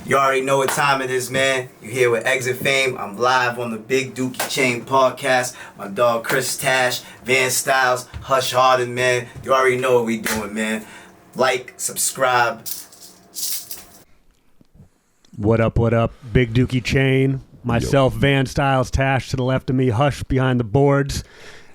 You already know what time it is, man. You're here with Exit Fame. I'm live on the Big Dookie Chain Podcast. My dog Chris Tash, Van Stylez, Hush Harden, man. You already know what we doing, man. Like, subscribe. What up, what up? Big Dookie Chain. Myself, Van Stylez, Tash to the left of me, Hush behind the boards.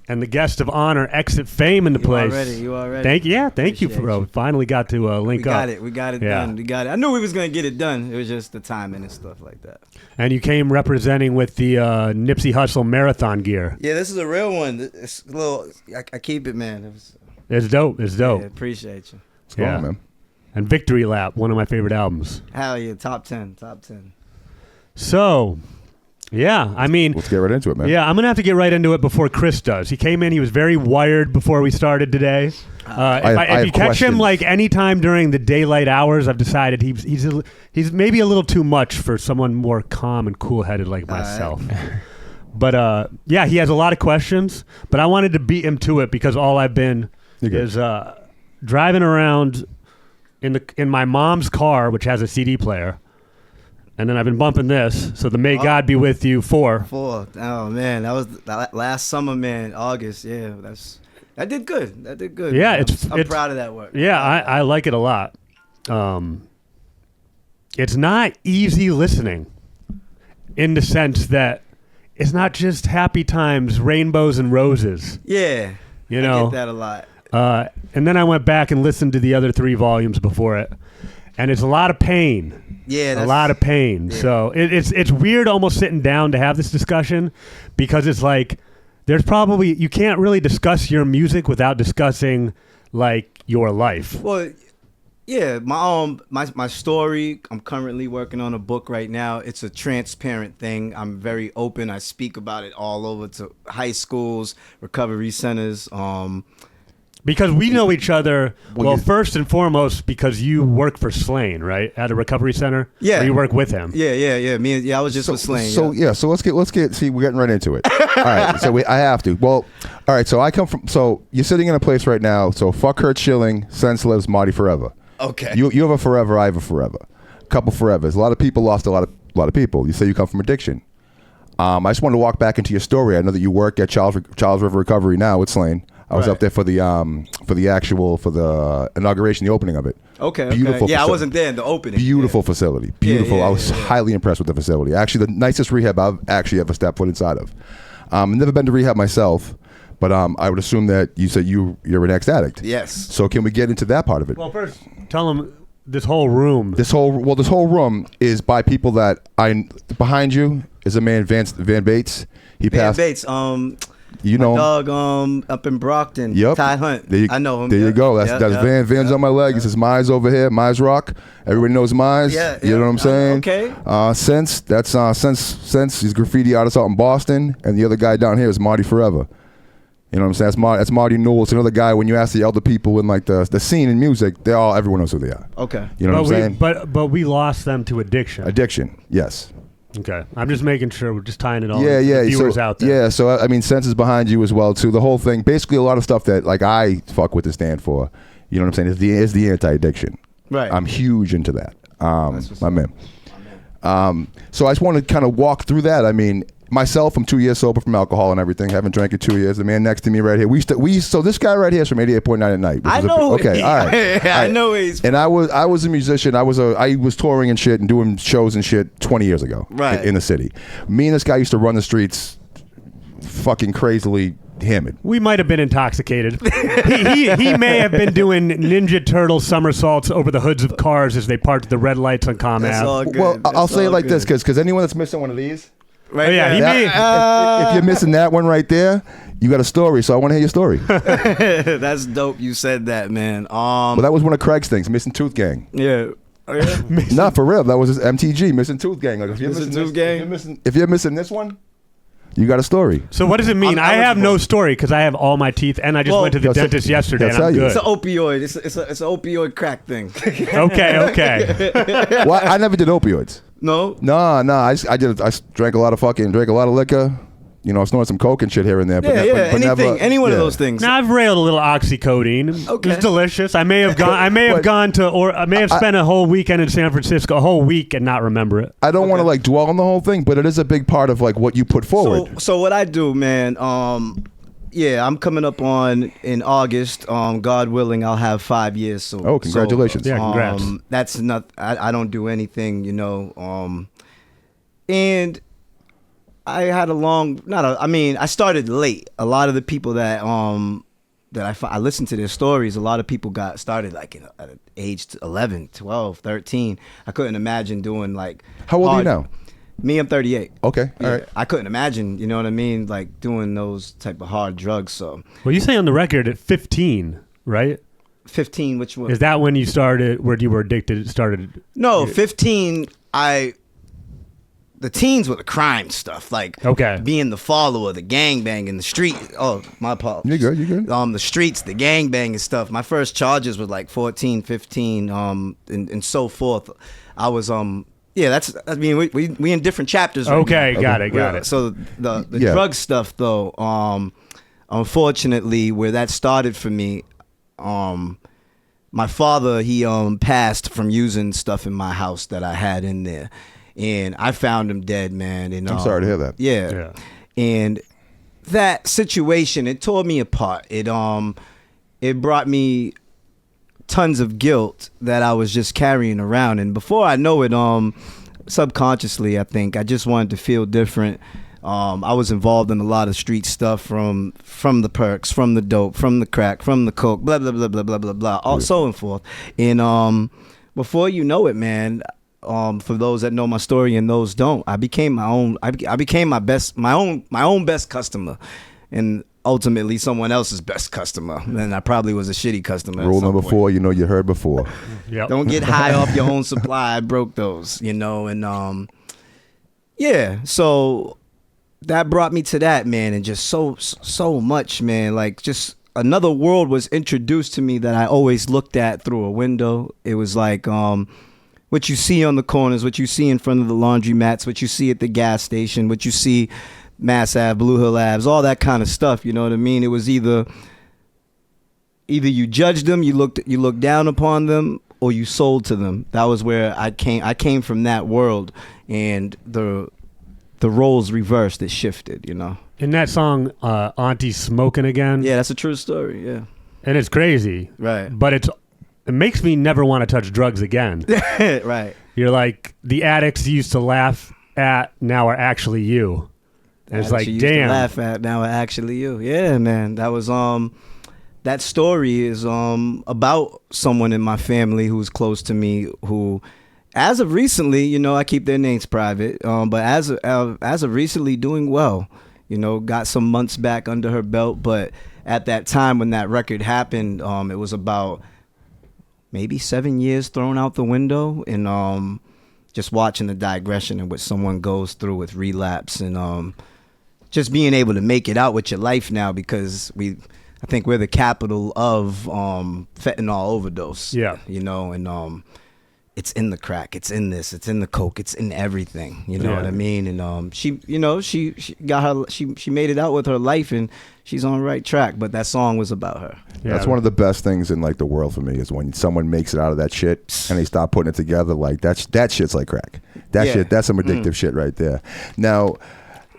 And the guest of honor, Exit Fame in the place. You already. Thank you, bro. Finally got to link up. We got it done. We got it. I knew we was going to get it done. It was just the timing and stuff like that. And you came representing with the Nipsey Hussle marathon gear. Yeah, this is a real one. It's a little, I keep it, man. It's dope. Yeah, appreciate you. What's going on, man? And Victory Lap, one of my favorite albums. Hell yeah, top 10. So, yeah, I mean... Let's get right into it, man. Yeah, I'm going to have to get right into it before Chris does. He came in, he was very wired before we started today. If you catch him like anytime during the daylight hours, I've decided he's maybe a little too much for someone more calm and cool-headed like myself. But, yeah, he has a lot of questions, but I wanted to beat him to it because all I've been is driving around in my mom's car, which has a CD player. And then I've been bumping this, so the May God Be With You 4. Oh, man, that was last summer, man, August. Yeah, that did good. Yeah, I'm proud of that work. Yeah, I like it a lot. It's not easy listening in the sense that it's not just happy times, rainbows and roses. Yeah, you know, I get that a lot. And then I went back and listened to the other 3 volumes before it, and it's a lot of pain. Yeah, a lot of pain. Yeah. So it's weird almost sitting down to have this discussion because it's like you can't really discuss your music without discussing like your life. Well, yeah, my story. I'm currently working on a book right now. It's a transparent thing. I'm very open. I speak about it all over to high schools, recovery centers. Because we know each other, well, first and foremost, because you work for Slain, right, at a recovery center. Yeah, or you work with him. Yeah. I was just with Slain. So let's get. See, we're getting right into it. All right. So I have to. Well, all right. So I come from. So you're sitting in a place right now. So fuck Hurt Chilling, Sense Lives, Marty Forever. Okay. You have a forever. I have a forever. A couple forevers. A lot of people lost a lot of people. You say you come from addiction. I just wanted to walk back into your story. I know that you work at Charles River Recovery now with Slain. I was up there for the inauguration, the opening of it. Okay. Beautiful. Yeah, I wasn't there in the opening. Beautiful facility. Beautiful. Yeah, I was highly impressed with the facility. Actually, the nicest rehab I've actually ever stepped foot inside of. I've never been to rehab myself, but I would assume that you said you're an ex-addict. Yes. So can we get into that part of it? Well, first, tell them this whole room. This whole room is by people that behind you is a man, Van Bates. Van Bates. You know, dog up in Brockton. Yep. Ty Hunt. I know him. There you go. That's Van. Van's on my leg. He says Mize over here. Mize Rock. Everybody knows Mize. Yeah. You know what I'm saying? Okay. Sense. That's Sense. He's a graffiti artist out in Boston, and the other guy down here is Marty Forever. You know what I'm saying? That's Marty Newell. It's another guy. When you ask the elder people in like the scene in music, everyone knows who they are. Okay. You know what I'm saying? But we lost them to addiction. Addiction. Yes. Okay, I'm just making sure we're just tying it all. Yeah. The viewers out there. Yeah, so I mean, Sense is behind you as well too. The whole thing, basically, a lot of stuff that like I fuck with to stand for. You know what I'm saying? Is the anti-addiction. Right. I'm huge into that. My man. So I just want to kind of walk through that. I mean, myself, I'm 2 years sober from alcohol and everything. Haven't drank in 2 years. The man next to me right here. So this guy right here is from 88.9 at night. I know. Okay, all right. I know he's. And I was a musician. I was touring and shit and doing shows and shit 20 years ago. Right. In the city. Me and this guy used to run the streets, fucking crazily hammered. We might have been intoxicated. he may have been doing Ninja Turtle somersaults over the hoods of cars as they parked the red lights on Comm That's Ave. all good. Well, I'll say it like this, because anyone that's missing one of these. Right. Oh, yeah, if you're missing that one right there, you got a story. So I want to hear your story. That's dope. You said that, man. Well, that was one of Craig's things, Missing Tooth Gang. Yeah. Oh, yeah? Not for real. That was his MTG, Missing Tooth Gang. Like, if you're Missing Tooth Gang. If you're missing this one, you got a story. So what does it mean? I have no story because I have all my teeth, and I just went to the dentist yesterday, and I'm good. It's an opioid. It's an opioid crack thing. Okay. Well, I never did opioids. No. I drank a lot of liquor, snorting some coke and shit here and there. But anything, never, any one of those things. Now I've railed a little oxycodone. Okay. It's delicious. I may have spent a whole weekend in San Francisco, a whole week, and not remember it. I don't want to like dwell on the whole thing, but it is a big part of like what you put forward. So what I do, man. I'm coming up on in August. God willing, I'll have 5 years. So congratulations! Yeah, congrats. That's not. I don't do anything, and I had I started late. A lot of the people that I listened to their stories, a lot of people got started like at age 11, 12, 13. I couldn't imagine doing like. How old are you now? Me, I'm 38. Okay, all right. I couldn't imagine, you know what I mean, like doing those type of hard drugs. So. Well, you say on the record at 15, right? 15, which one? Is that when you started, where you were addicted, started? No, 15, the teens were the crime stuff, like being the follower, the gangbang in the street. Oh, my apologies. You're good. The streets, the gangbang and stuff. My first charges were like 14, 15, and so forth. I was we in different chapters. Right okay, now. got it. So the drug stuff though, unfortunately, where that started for me, my father he passed from using stuff in my house that I had in there. And I found him dead, man. And I'm sorry to hear that. Yeah. And that situation, it tore me apart. It brought me tons of guilt that I was just carrying around. And before I know it, subconsciously, I think I just wanted to feel different. I was involved in a lot of street stuff from the perks, from the dope, from the crack, from the coke, blah blah blah blah blah blah blah, all so and forth. And before you know it, man. For those that know my story and those don't, I became my own. I became my own best customer, and ultimately someone else's best customer. And I probably was a shitty customer. Rule number 4, you heard before. Yep. Don't get high off your own supply. I broke those, and So that brought me to that, man, and just so much, man. Like just another world was introduced to me that I always looked at through a window. It was like what you see on the corners, what you see in front of the laundromats, what you see at the gas station, what you see Mass Ave, Blue Hill Labs, all that kind of stuff. You know what I mean? It was either you judged them, you looked down upon them, or you sold to them. That was where I came. I came from that world, and the roles reversed. It shifted. In that song, Auntie's Smoking Again. Yeah, that's a true story. Yeah, and it's crazy. Right. But it makes me never want to touch drugs again. Right. You're like, the addicts you used to laugh at now are actually you. And it's like, damn. Used to laugh at now are actually you. Yeah, man. That was that story is about someone in my family who's close to me who, as of recently, I keep their names private, but as of recently doing well. Got some months back under her belt, but at that time when that record happened, it was about maybe 7 years thrown out the window, and just watching the digression in which someone goes through with relapse, and just being able to make it out with your life now, because I think we're the capital of fentanyl overdose. Yeah. And it's in the crack, it's in this, it's in the coke, it's in everything. You know what I mean? And she got she made it out with her life, and she's on the right track. But that song was about her. Yeah. That's one of the best things in like the world for me is when someone makes it out of that shit and they start putting it together. Like that shit's like crack. That's some addictive shit right there. Now,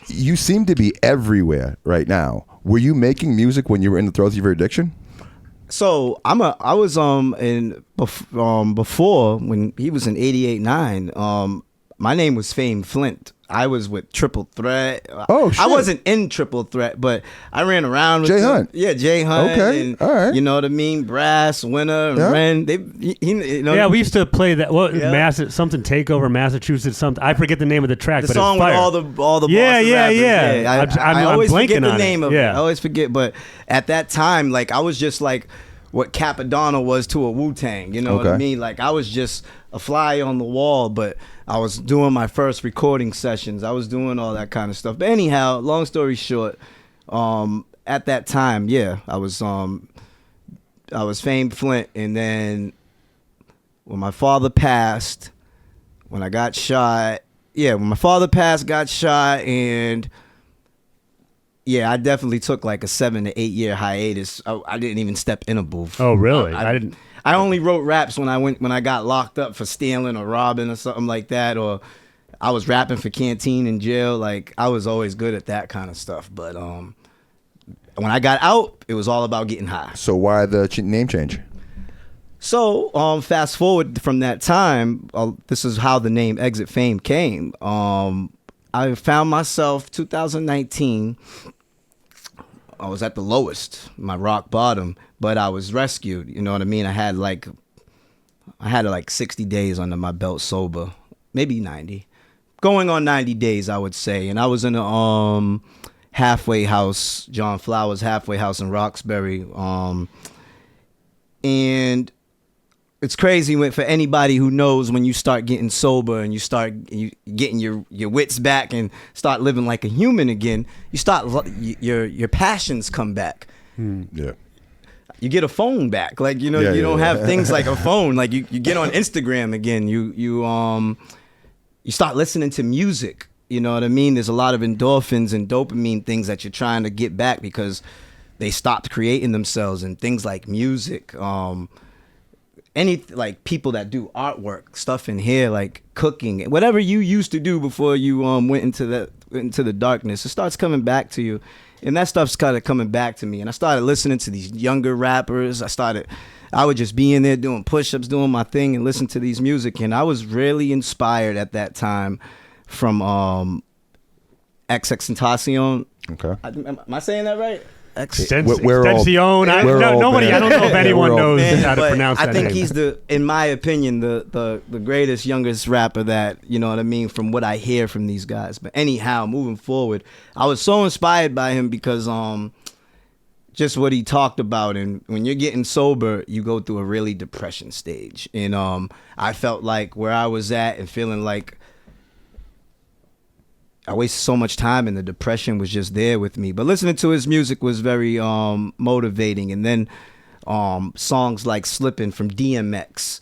you seem to be everywhere right now. Were you making music when you were in the throes of your addiction? So I was before when he was in 88.9. My name was Fame Flint. I was with Triple Threat. Oh shit! I wasn't in Triple Threat, but I ran around with Jay Hunt. Yeah, Jay Hunt. Okay, and, all right. You know what I mean? Brass, Winner, and Ren. Yeah, we used to play that. Something Takeover, Massachusetts. Something. I forget the name of the track, the but song it's fire. with all the rappers. I always forget the on name it. of it. I always forget, but at that time, like I was just like what Capadonna was to a Wu-Tang. You know what I mean? Like I was just a fly on the wall, but I was doing my first recording sessions. I was doing all that kind of stuff. But anyhow, long story short, at that time, I was Fame Flint, and then when my father passed, when my father passed, got shot, and Yeah, I definitely took like a 7 to 8 year hiatus. I didn't even step in a booth. Oh, really? I didn't. I only wrote raps when I got locked up for stealing or robbing or something like that, or I was rapping for Canteen in jail. Like, I was always good at that kind of stuff. But when I got out, it was all about getting high. So why the name change? So fast forward from that time, this is how the name Exit Fame came. I found myself 2019. I was at the lowest, my rock bottom, but I was rescued. You know what I mean? I had like 60 days under my belt sober, maybe 90, going on 90 days, I would say. And I was in a halfway house, John Flowers halfway house in Roxbury, and it's crazy for anybody who knows when you start getting sober and you start getting your wits back and start living like a human again. You start your passions come back. Yeah. You get a phone back, like you don't have things like a phone. Like you get on Instagram again. You start listening to music. You know what I mean? There's a lot of endorphins and dopamine things that you're trying to get back because they stopped creating themselves, and things like music. Any like people that do artwork, stuff in here, like cooking, whatever you used to do before you went into the darkness, it starts coming back to you, and that stuff's kind of coming back to me. And I started listening to these younger rappers. I would just be in there doing push-ups, doing my thing, and listen to these music. And I was really inspired at that time from XXXTentacion. Okay. Am I saying that right? Extension. I don't know if anyone knows how to pronounce that I think name. he's in my opinion, the greatest, youngest rapper that, you know what I mean, from what I hear from these guys. But anyhow, moving forward, I was so inspired by him because just what he talked about. And when you're getting sober, you go through a really depression stage. And I felt like where I was at and feeling like I wasted so much time, and the depression was just there with me. But listening to his music was very motivating. And then songs like Slippin' from DMX.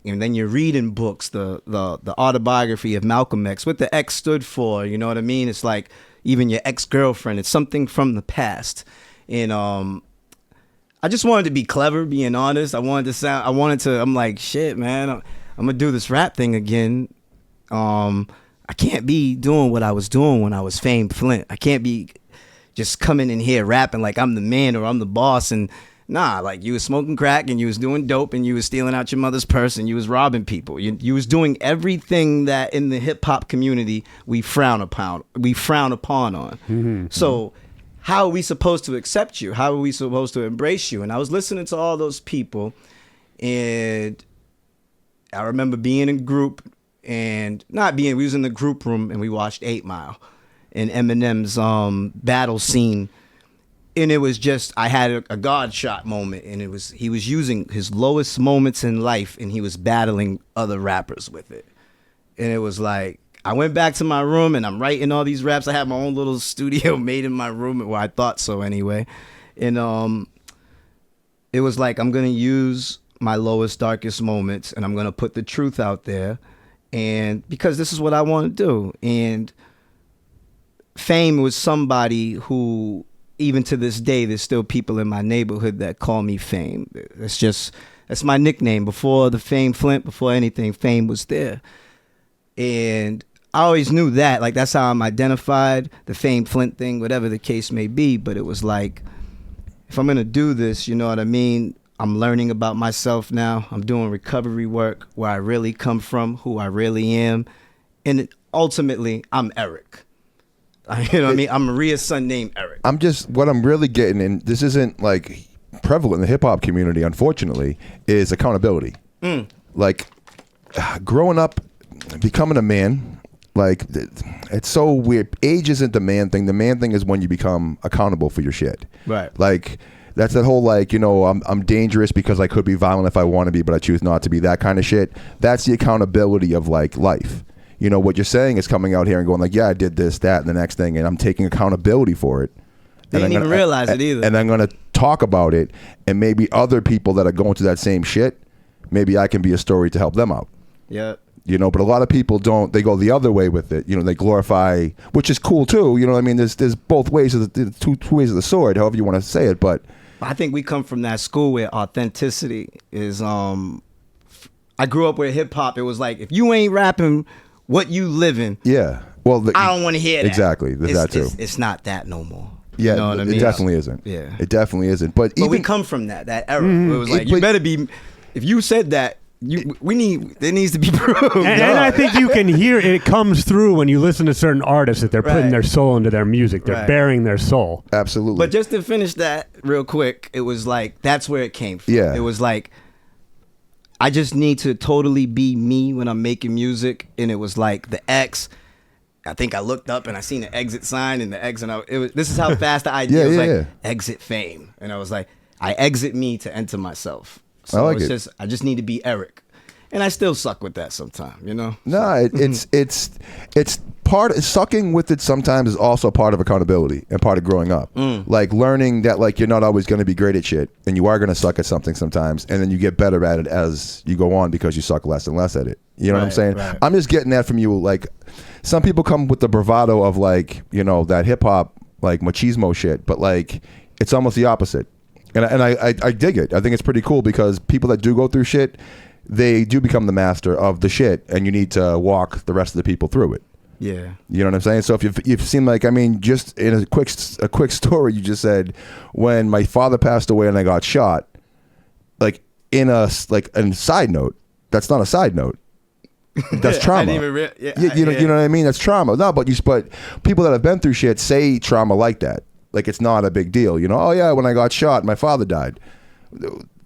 And then you're reading books, the autobiography of Malcolm X, what the X stood for, you know what I mean? It's like even your ex-girlfriend, it's something from the past. And I just wanted to be clever, being honest. I'm like, shit, man, I'm gonna do this rap thing again. I can't be doing what I was doing when I was Fame Flint. I can't be just coming in here rapping like I'm the man or I'm the boss. And nah, like you was smoking crack and you was doing dope and you was stealing out your mother's purse and you was robbing people. You was doing everything that in the hip hop community we frown upon on. Mm-hmm. So how are we supposed to accept you? How are we supposed to embrace you? And I was listening to all those people, and I remember being in group. And we was in the group room and we watched 8 Mile and Eminem's battle scene, and it was just, I had a God shot moment, and he was using his lowest moments in life and he was battling other rappers with it. And it was like, I went back to my room and I'm writing all these raps. I had my own little studio made in my room, well, I thought so anyway. And it was like, I'm gonna use my lowest, darkest moments and I'm gonna put the truth out there. And because this is what I want to do. And Fame was somebody who, even to this day, there's still people in my neighborhood that call me Fame. That's my nickname. Before the Fame Flint, before anything, Fame was there. And I always knew that. Like, that's how I'm identified, the Fame Flint thing, whatever the case may be. But it was like, if I'm going to do this, you know what I mean? I'm learning about myself now. I'm doing recovery work, where I really come from, who I really am. And ultimately, I'm Eric. You know what I mean? I'm Maria's son named Eric. What I'm really getting, and this isn't like prevalent in the hip hop community, unfortunately, is accountability. Like growing up, becoming a man, like it's so weird. Age isn't the man thing. The man thing is when you become accountable for your shit. Right. Like, that's that whole, like, you know, I'm dangerous because I could be violent if I want to be, but I choose not to be, that kind of shit. That's the accountability of, like, life. You know, what you're saying is coming out here and going like, yeah, I did this, that, and the next thing, and I'm taking accountability for it. They didn't even realize it either. And I'm going to talk about it, and maybe other people that are going through that same shit, maybe I can be a story to help them out. Yeah. You know, but a lot of people don't. They go the other way with it. You know, they glorify, which is cool too. You know what I mean? There's both ways of the two ways of the sword, however you want to say it. But I think we come from that school where authenticity is. I grew up where hip hop. It was like, if you ain't rapping what you living, yeah. Well, I don't want to hear that. Exactly. There's that too. It's not that no more. Yeah, you know what I mean? It definitely isn't. Yeah, it definitely isn't. But we come from that era. Where it was like, you better be. If you said that. There needs to be proof. And I think you can hear it comes through when you listen to certain artists that they're putting their soul into their music. They're bearing their soul. Absolutely. But just to finish that real quick, it was like, that's where it came from. Yeah. It was like, I just need to totally be me when I'm making music. And it was like the X. I think I looked up and I seen the exit sign and the X. And this is how fast the idea was exit fame. And I was like, I exit me to enter myself. So I like it. I just need to be Eric, and I still suck with that sometimes, you know. No, it's part of, sucking with it. Sometimes is also part of accountability and part of growing up. Like learning that like you're not always going to be great at shit, and you are going to suck at something sometimes, and then you get better at it as you go on because you suck less and less at it. You know what I'm saying? Right. I'm just getting that from you. Like some people come with the bravado of like, you know, that hip hop like machismo shit, but like it's almost the opposite. And I dig it. I think it's pretty cool because people that do go through shit, they do become the master of the shit, and you need to walk the rest of the people through it. Yeah. You know what I'm saying? So if you seem like, I mean, just in a quick story, you just said when my father passed away and I got shot, like in a side note, that's not a side note. That's trauma. I didn't even you know what I mean? That's trauma. No, but people that have been through shit say trauma like that. Like it's not a big deal, you know. Oh yeah, when I got shot, my father died.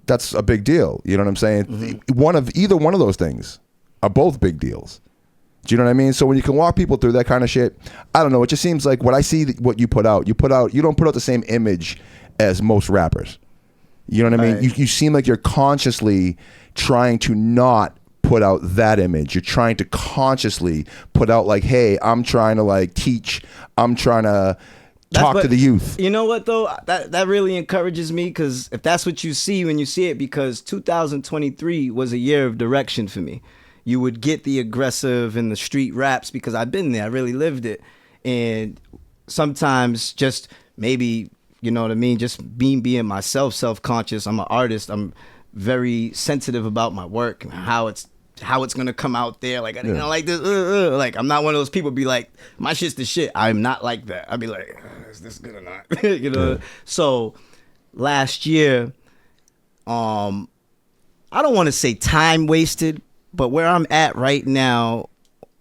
That's a big deal. You know what I'm saying? Mm-hmm. Either one of those things are both big deals. Do you know what I mean? So when you can walk people through that kind of shit, I don't know. It just seems like what I see, what you put out. You don't put out the same image as most rappers. You know what I mean? You seem like you're consciously trying to not put out that image. You're trying to consciously put out like, hey, I'm trying to like teach. I'm trying to talk to the youth. You know what though? That really encourages me, because if that's what you see when you see it, because 2023 was a year of direction for me. You would get the aggressive and the street raps because I've been there. I really lived it. And sometimes just maybe, you know what I mean, just being myself, self-conscious. I'm an artist. I'm very sensitive about my work and how it's gonna come out there. Like, you know, like this, like I'm not one of those people be like, my shit's the shit. I'm not like that. I'd be like, is this good or not? You know. Yeah. So last year, I don't want to say time wasted, but where I'm at right now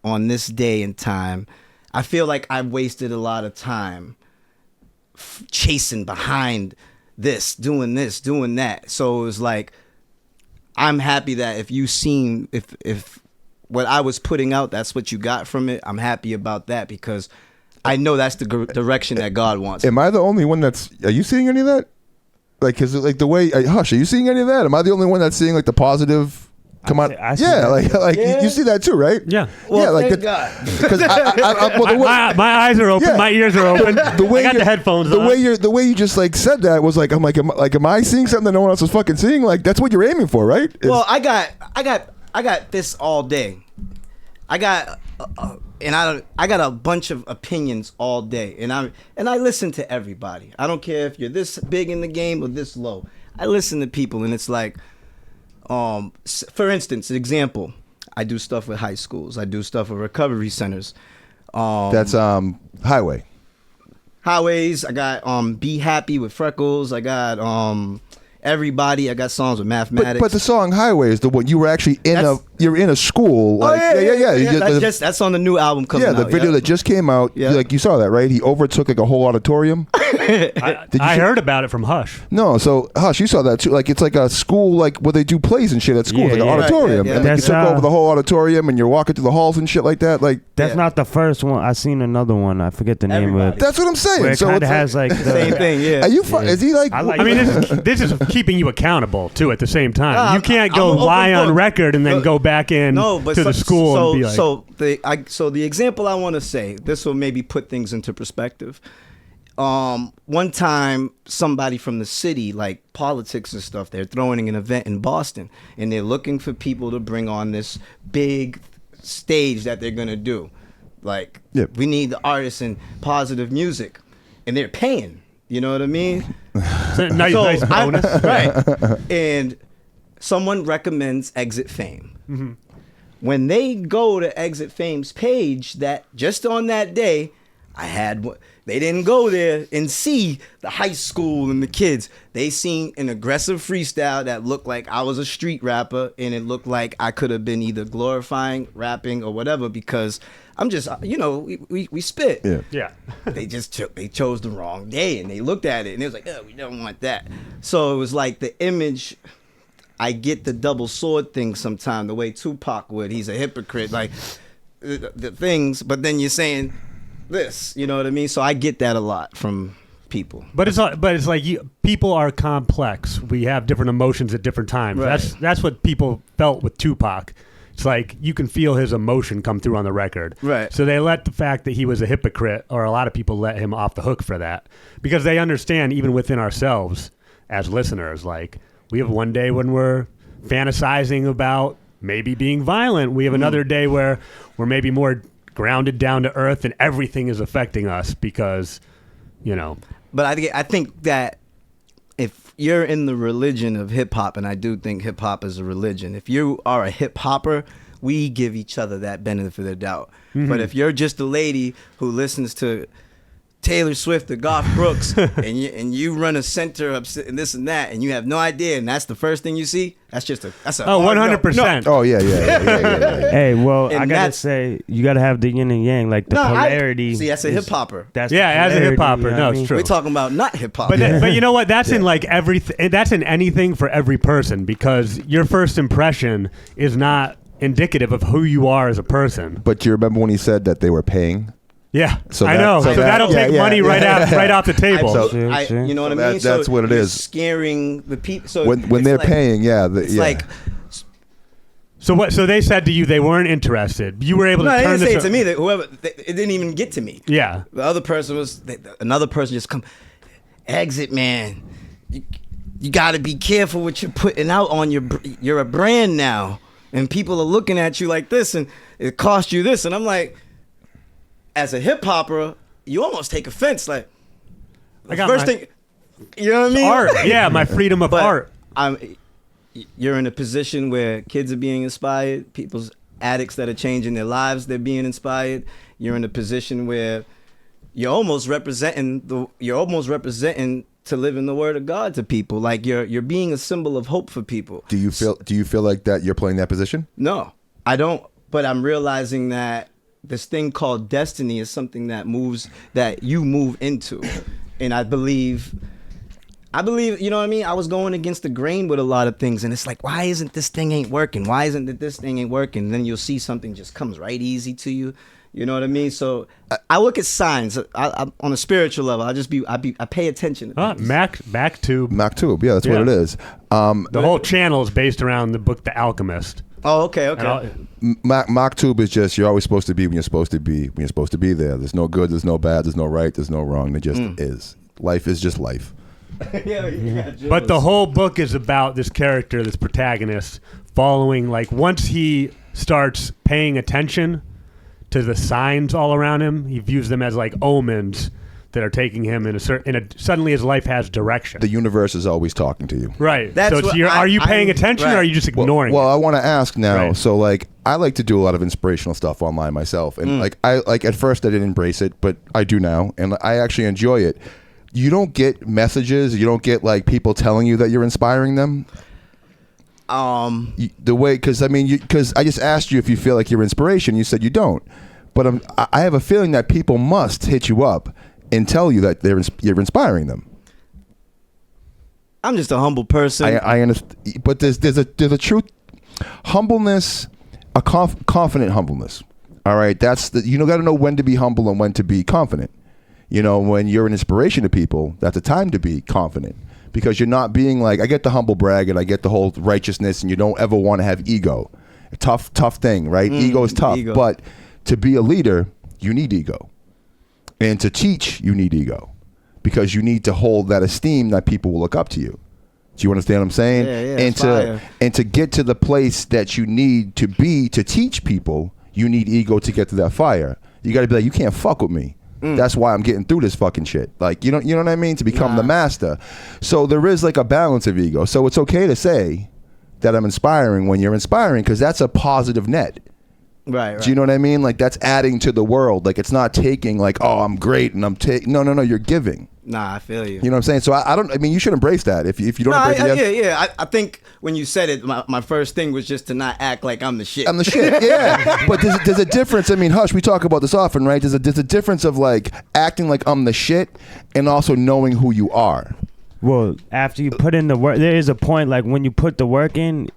on this day and time, I feel like I've wasted a lot of time chasing behind this, doing that. So it was like, I'm happy that if what I was putting out, that's what you got from it. I'm happy about that because I know that's the direction that God wants. Am I the only one are you seeing any of that? Like, cause like the way, Hush, are you seeing any of that? Am I the only one that's seeing like the positive come on? You see that too, right? Yeah. Well, yeah, like thank God. Because my eyes are open, my ears are open. The way I got the headphones on. The way you just like said that was like, I'm like, am I seeing something that no one else is fucking seeing? Like that's what you're aiming for, right? Well, I got this all day. I got a bunch of opinions all day, and I listen to everybody. I don't care if you're this big in the game or this low. I listen to people, and it's like, for instance, an example, I do stuff with high schools. I do stuff with recovery centers. That's highways. I got Be Happy with Freckles. I got Everybody. I got songs with Mathematics. But the song Highway is the one you were actually you're in a school. Like, yeah. That's on the new album coming out. Yeah, the video that just came out. Yeah. Like you saw that, right? He overtook like a whole auditorium. I heard about it from Hush. No, so Hush, you saw that too. Like it's like a school, like where they do plays and shit at school, like an auditorium, and like you took over the whole auditorium, and you're walking through the halls and shit like that. Like that's not the first one. I seen another one. I forget the name of it. That's what I'm saying. Where it so it has like the same thing. Yeah. Are you? Is he like? I mean, this is keeping you accountable too. At the same time, you can't go lie on record and then go back in to the school and be like. So the example I want to say, this will maybe put things into perspective. One time somebody from the city, like politics and stuff, they're throwing an event in Boston and they're looking for people to bring on this big stage that they're gonna do. Like, we need the artists in positive music, and they're paying. You know what I mean? nice bonus. Right. And someone recommends Exit Fame. Mm-hmm. When they go to Exit Fame's page, that just on that day, they didn't go there and see the high school and the kids. They seen an aggressive freestyle that looked like I was a street rapper, and it looked like I could have been either glorifying rapping or whatever, because I'm just, we spit. Yeah. They chose the wrong day, and they looked at it and it was like, oh, we don't want that. So it was like the image. I get the double sword thing sometimes, the way Tupac would. He's a hypocrite, like the things, but then you're saying this, you know what I mean? So I get that a lot from people. But it's like people are complex. We have different emotions at different times. Right. That's what people felt with Tupac. It's like you can feel his emotion come through on the record. Right. So they let the fact that he was a hypocrite, or a lot of people let him off the hook for that, because they understand even within ourselves as listeners, like we have one day when we're fantasizing about maybe being violent. We have another day where we're maybe more grounded down to earth, and everything is affecting us because, But I think that if you're in the religion of hip hop, and I do think hip hop is a religion, if you are a hip hopper, we give each other that benefit of the doubt. Mm-hmm. But if you're just a lady who listens to Taylor Swift or Garth Brooks, and you run a center and this and that, and you have no idea, and that's the first thing you see, that's a 100%. Oh yeah. Hey, well, and I gotta say, you gotta have the yin and yang, like the polarity. See, that's a hip hopper. As a hip hopper, it's true. We're talking about not hip hop. But you know what? That's in like everything. That's in anything for every person, because your first impression is not indicative of who you are as a person. But do you remember when he said that they were paying? Yeah, I know. So that'll take money right off the table. You know what I mean? That's what it is. Scaring the people. So when they're paying, like. So what? So they said to you they weren't interested. You were able to turn this. No, they didn't say it to me. That it didn't even get to me. Yeah. The other person another person just come. Exit, man. You got to be careful what you're putting out on you're a brand now, and people are looking at you like this, and it cost you this, and I'm like. As a hip hopper, you almost take offense. Like, first thing, you know what I mean? Art, yeah, my freedom of art. You're in a position where kids are being inspired, people's addicts that are changing their lives, they're being inspired. You're in a position where you're almost representing to live in the word of God to people. Like you're being a symbol of hope for people. Do you feel like that you're playing that position? No, I don't. But I'm realizing that this thing called destiny is something that you move into. And I believe, you know what I mean? I was going against the grain with a lot of things, and it's like, why isn't this thing ain't working? Why isn't it this thing ain't working? And then you'll see something just comes right easy to you. You know what I mean? So I look at signs. I on a spiritual level. I pay attention to things. Mak-Tube. Mak-Tube, yeah, that's what it is. The whole channel is based around the book The Alchemist. Oh, okay. Mak-Tube is just, you're always supposed to be when you're supposed to be there. There's no good, there's no bad, there's no right, there's no wrong. It just is. Life is just life. But the whole book is about this character, this protagonist, following, like, once he starts paying attention to the signs all around him, he views them as like omens that are taking him suddenly his life has direction. The universe is always talking to you. Right. Are you paying attention or are you just ignoring it? Well, I want to ask now. Right. So like, I like to do a lot of inspirational stuff online myself. And at first I didn't embrace it, but I do now. And I actually enjoy it. You don't get messages. You don't get like people telling you that you're inspiring them. Because I just asked you if you feel like you're inspiration. You said you don't. But I have a feeling that people must hit you up and tell you that you're inspiring them. I'm just a humble person. I understand, but there's a truth, humbleness, a confident humbleness. All right, got to know when to be humble and when to be confident. You know, when you're an inspiration to people, that's a time to be confident, because you're not being like, I get the humble brag and I get the whole righteousness, and you don't ever want to have ego. Tough thing, right? Ego is tough, but to be a leader, you need ego. And to teach, you need ego, because you need to hold that esteem that people will look up to you. Do you understand what I'm saying? Yeah, and to get to the place that you need to be to teach people, you need ego to get to that fire. You got to be like, you can't fuck with me. That's why I'm getting through this fucking shit. Like, you know what I mean? To become the master. So there is like a balance of ego. So it's okay to say that I'm inspiring when you're inspiring, because that's a positive net. Right. Do you know what I mean? Like, that's adding to the world. Like, it's not taking like, oh, I'm great and I'm taking. No, you're giving. Nah, I feel you. You know what I'm saying? So I mean, you should embrace that. If you don't embrace it, yeah. I think when you said it, my first thing was just to not act like I'm the shit. I'm the shit, yeah. But there's a difference. I mean, Hush, we talk about this often, right? There's a difference of like acting like I'm the shit and also knowing who you are. Well, after you put in the work, there is a point like when you put the work in,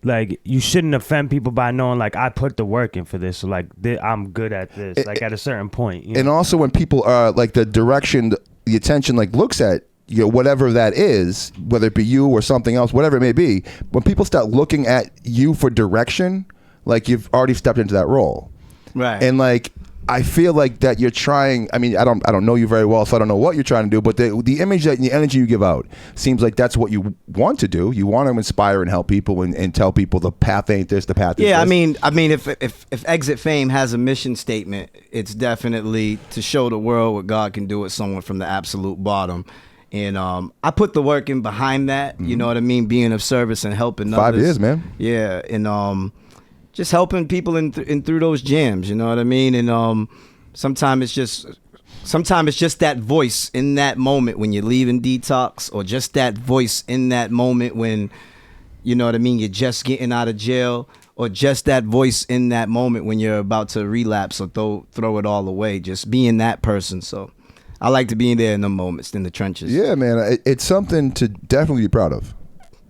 like you shouldn't offend people by knowing like I put the work in for this, so like I'm good at this. Like at a certain point, you know? And also when people are like the direction, the attention like looks at whatever that is, whether it be you or something else, whatever it may be. When people start looking at you for direction, like you've already stepped into that role, right? And like I feel like that you're trying. I mean, I don't know you very well, so I don't know what you're trying to do. But the image that the energy you give out seems like that's what you want to do. You want to inspire and help people and tell people the path ain't this, the path is this. Yeah, I mean, if Exit Fame has a mission statement, it's definitely to show the world what God can do with someone from the absolute bottom. And I put the work in behind that. You know what I mean? Being of service and helping others. 5 years, man. Yeah, and just helping people in through those jams, you know what I mean? And sometimes it's just that voice in that moment when you're leaving detox, or just that voice in that moment when, you know what I mean, you're just getting out of jail, or just that voice in that moment when you're about to relapse or throw it all away. Just being that person. So I like to be in there in the moments, in the trenches. Yeah, man, it's something to definitely be proud of.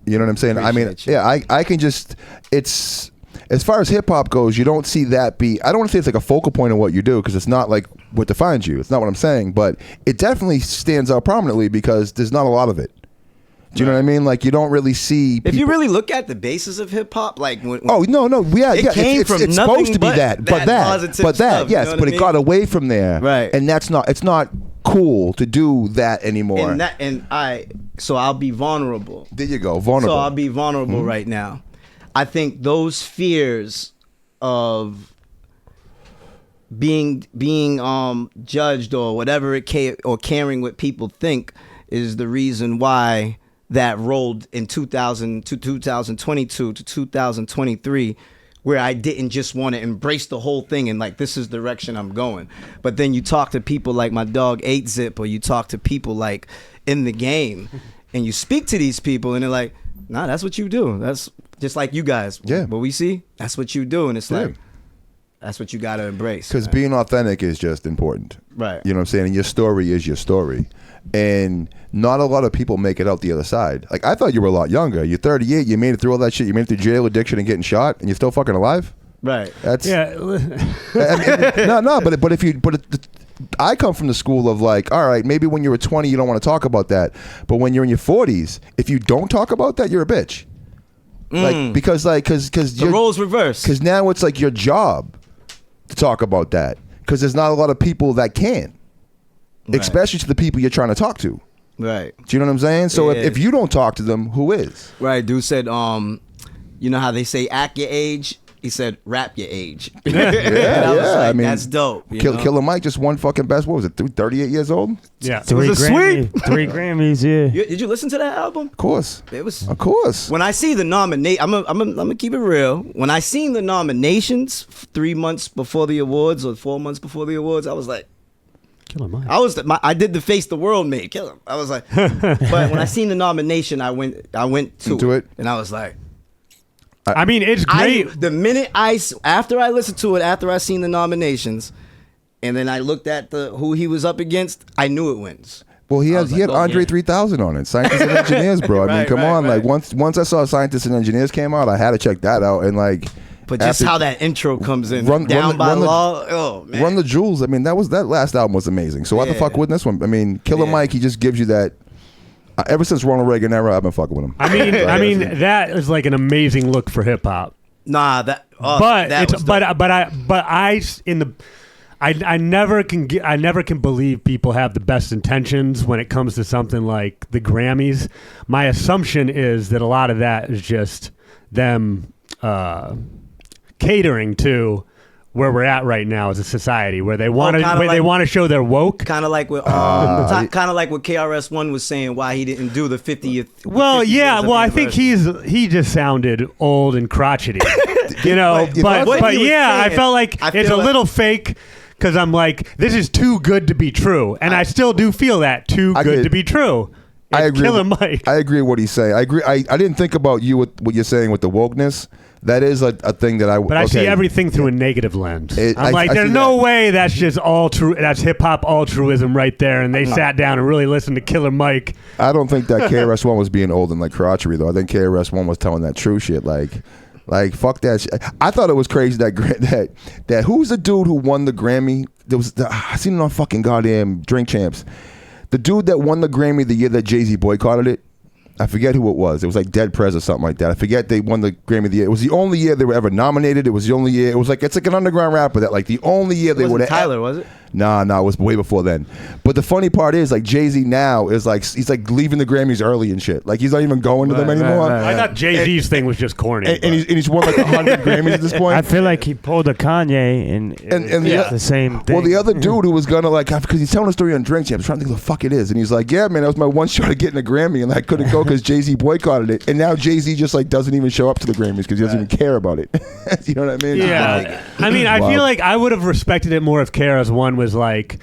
You know what I'm saying? Appreciate you. Yeah, I can just, it's, as far as hip hop goes, you don't see that be, I don't want to say it's like a focal point of what you do, because it's not like what defines you. It's not what I'm saying, but it definitely stands out prominently because there's not a lot of it. Do you know what I mean? Like, you don't really see people. If you really look at the basis of hip hop, like when no, yeah, it came from it's nothing supposed to be that, but stuff, yes, you know but what I it got mean? away from there, right? And it's not cool to do that anymore. So I'll be vulnerable. There you go, vulnerable. So I'll be vulnerable right now. I think those fears of being judged or whatever or caring what people think is the reason why that rolled in 2000 to 2022 to 2023, where I didn't just want to embrace the whole thing and like, this is the direction I'm going. But then you talk to people like my dog 8-Zip, or you talk to people like in the game, and you speak to these people and they're like, nah, that's what you do. That's just like you guys. Yeah. What we see, that's what you do. And it's like, that's what you got to embrace. Because being authentic is just important. Right. You know what I'm saying? And your story is your story. And not a lot of people make it out the other side. Like, I thought you were a lot younger. You're 38. You made it through all that shit. You made it through jail, addiction, and getting shot, and you're still fucking alive. Right. That's Yeah. But I come from the school of like, all right, maybe when you were 20, you don't want to talk about that, but when you're in your 40s, if you don't talk about that, you're a bitch. Like, because the roles reverse. Because now it's like your job to talk about that, because there's not a lot of people that can. Right. Especially to the people you're trying to talk to. Right. Do you know what I'm saying? So Yeah. if you don't talk to them, who is? Right. Dude said, you know how they say act your age? He said rap your age. Yeah, I was like, I mean, that's dope. Killer Mike just won fucking best. What was it? 38 years old? Yeah. Three Was it Grammys. sweet? 3 Grammys, yeah. Did you listen to that album? Of course. It was. Of course. When I see the nominate, I'm gonna keep it real. When I seen the nominations 3 months before the awards or 4 months before the awards, I was like, Killer Mike. I did the face the world made. Kill him. I was like, but when I seen the nomination, I went to it, and I was like, I mean, it's great. The minute after I listened to it, after I seen the nominations, and then I looked at who he was up against, I knew it wins. Well, he had Andre 3000 on it, Scientists and Engineers, bro. I mean, come on, right. like once I saw Scientists and Engineers came out, I had to check that out, and like. But just how that intro comes in, Down by Law, oh man, Run the Jewels. I mean, that last album was amazing. So why the fuck wouldn't this one? I mean, Killer Mike, he just gives you that. Ever since Ronald Reagan era, I've been fucking with him. I mean, that is like an amazing look for hip hop. Nah, I never can believe people have the best intentions when it comes to something like the Grammys. My assumption is that a lot of that is just them catering to where we're at right now as a society, where they want to they want to show they're woke. Kind of like what KRS-One was saying, why he didn't do the 50th. Well, yeah. Well, I think he just sounded old and crotchety, you know. But yeah, I felt like it's a little fake. Because I'm like, this is too good to be true. And I still do feel that, too good to be true. It's I agree. Killer Mike. I agree with what he's saying. I agree. I didn't think about you with what you're saying with the wokeness. That is a thing that I... But I see everything through a negative lens. I'm like, there's no way that's just all true. That's hip-hop altruism right there. And they sat down and really listened to Killer Mike. I don't think that KRS-One was being old and like crotchery, though. I think KRS-One was telling that true shit. Like fuck that shit. I thought it was crazy that who's the dude who won the Grammy? I seen it on fucking goddamn Drink Champs. The dude that won the Grammy the year that Jay-Z boycotted it. I forget who it was. It was like Dead Prez or something like that. I forget they won the Grammy the year. It was the only year they were ever nominated. It was the only year. It was like, it's like an underground rapper that like the only year they would have. Tyler, was it? Nah, it was way before then. But the funny part is, like, Jay-Z now is like, he's like leaving the Grammys early and shit. Like, he's not even going to them anymore. I thought Jay-Z's thing was just corny. And he's won like 100 Grammys at this point. I feel like he pulled a Kanye and the same thing. Well, the other dude who was gonna like, because he's telling a story on Drink Champs, trying to think what the fuck it is, and he's like, yeah, man, that was my one shot at getting a Grammy, and I couldn't go because Jay-Z boycotted it, and now Jay-Z just like doesn't even show up to the Grammys because he doesn't even care about it. You know what I mean? Yeah. I mean, I feel like I would have respected it more if KRS-One was like,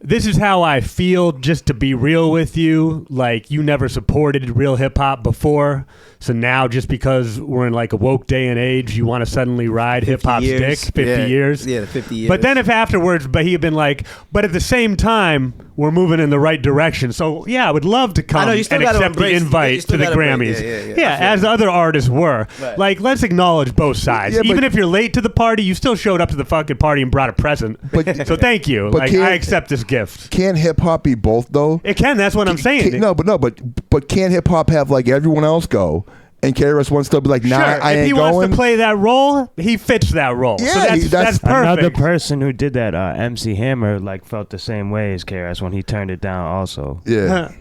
this is how I feel, just to be real with you. Like, you never supported real hip-hop before, so now just because we're in like a woke day and age, you want to suddenly ride hip-hop's dick 50 years? Yeah, 50 years. But then if afterwards, he had been like, but at the same time, we're moving in the right direction. So, yeah, I would love to come and accept the invite to the Grammys. Yeah, as other artists were. Right. Like, let's acknowledge both sides. Even if you're late to the party, you still showed up to the fucking party and brought a present. So thank you. Like, I accept this gift. Can hip-hop be both, though? It can. That's what I'm saying. But can hip-hop have, like, everyone else go? And KRS-One still be like, nah, I ain't going. If he wants to play that role, he fits that role. Yeah, so that's perfect. Another person who did that, MC Hammer, like felt the same way as KRS when he turned it down also. Yeah.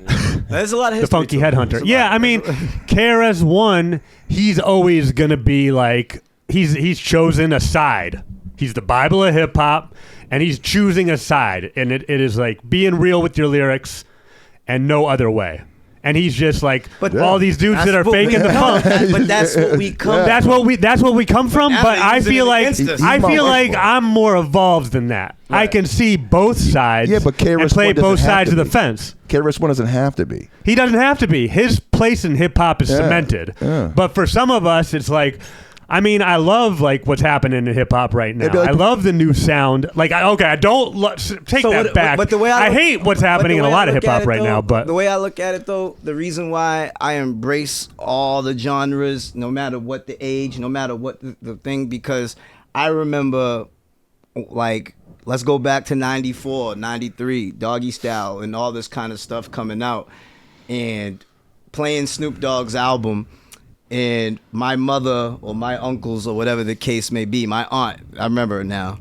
There's a lot of history. The Funky Headhunter. Yeah, I mean, KRS-One, he's always going to be like, he's chosen a side. He's the Bible of hip-hop, and he's choosing a side. And it is like being real with your lyrics and no other way. And he's just like, all these dudes that are faking the funk. But that's what we come. That's what we come from. But I feel like I'm more evolved than that. Right. I can see both sides. Yeah, but KRS-One and play both sides of the fence. KRS-One doesn't have to be. He doesn't have to be. His place in hip hop is cemented. Yeah. But for some of us, it's like, I mean, I love like what's happening in hip hop right now. Like, I love the new sound. Like, I don't take that back. But the way I hate what's happening in a lot of hip hop right now. But the way I look at it, though, the reason why I embrace all the genres, no matter what the age, no matter what the thing, because I remember, like, let's go back to 94, 93, Doggy Style, and all this kind of stuff coming out, and playing Snoop Dogg's album. And my mother or my uncles or whatever the case may be, my aunt, I remember it now.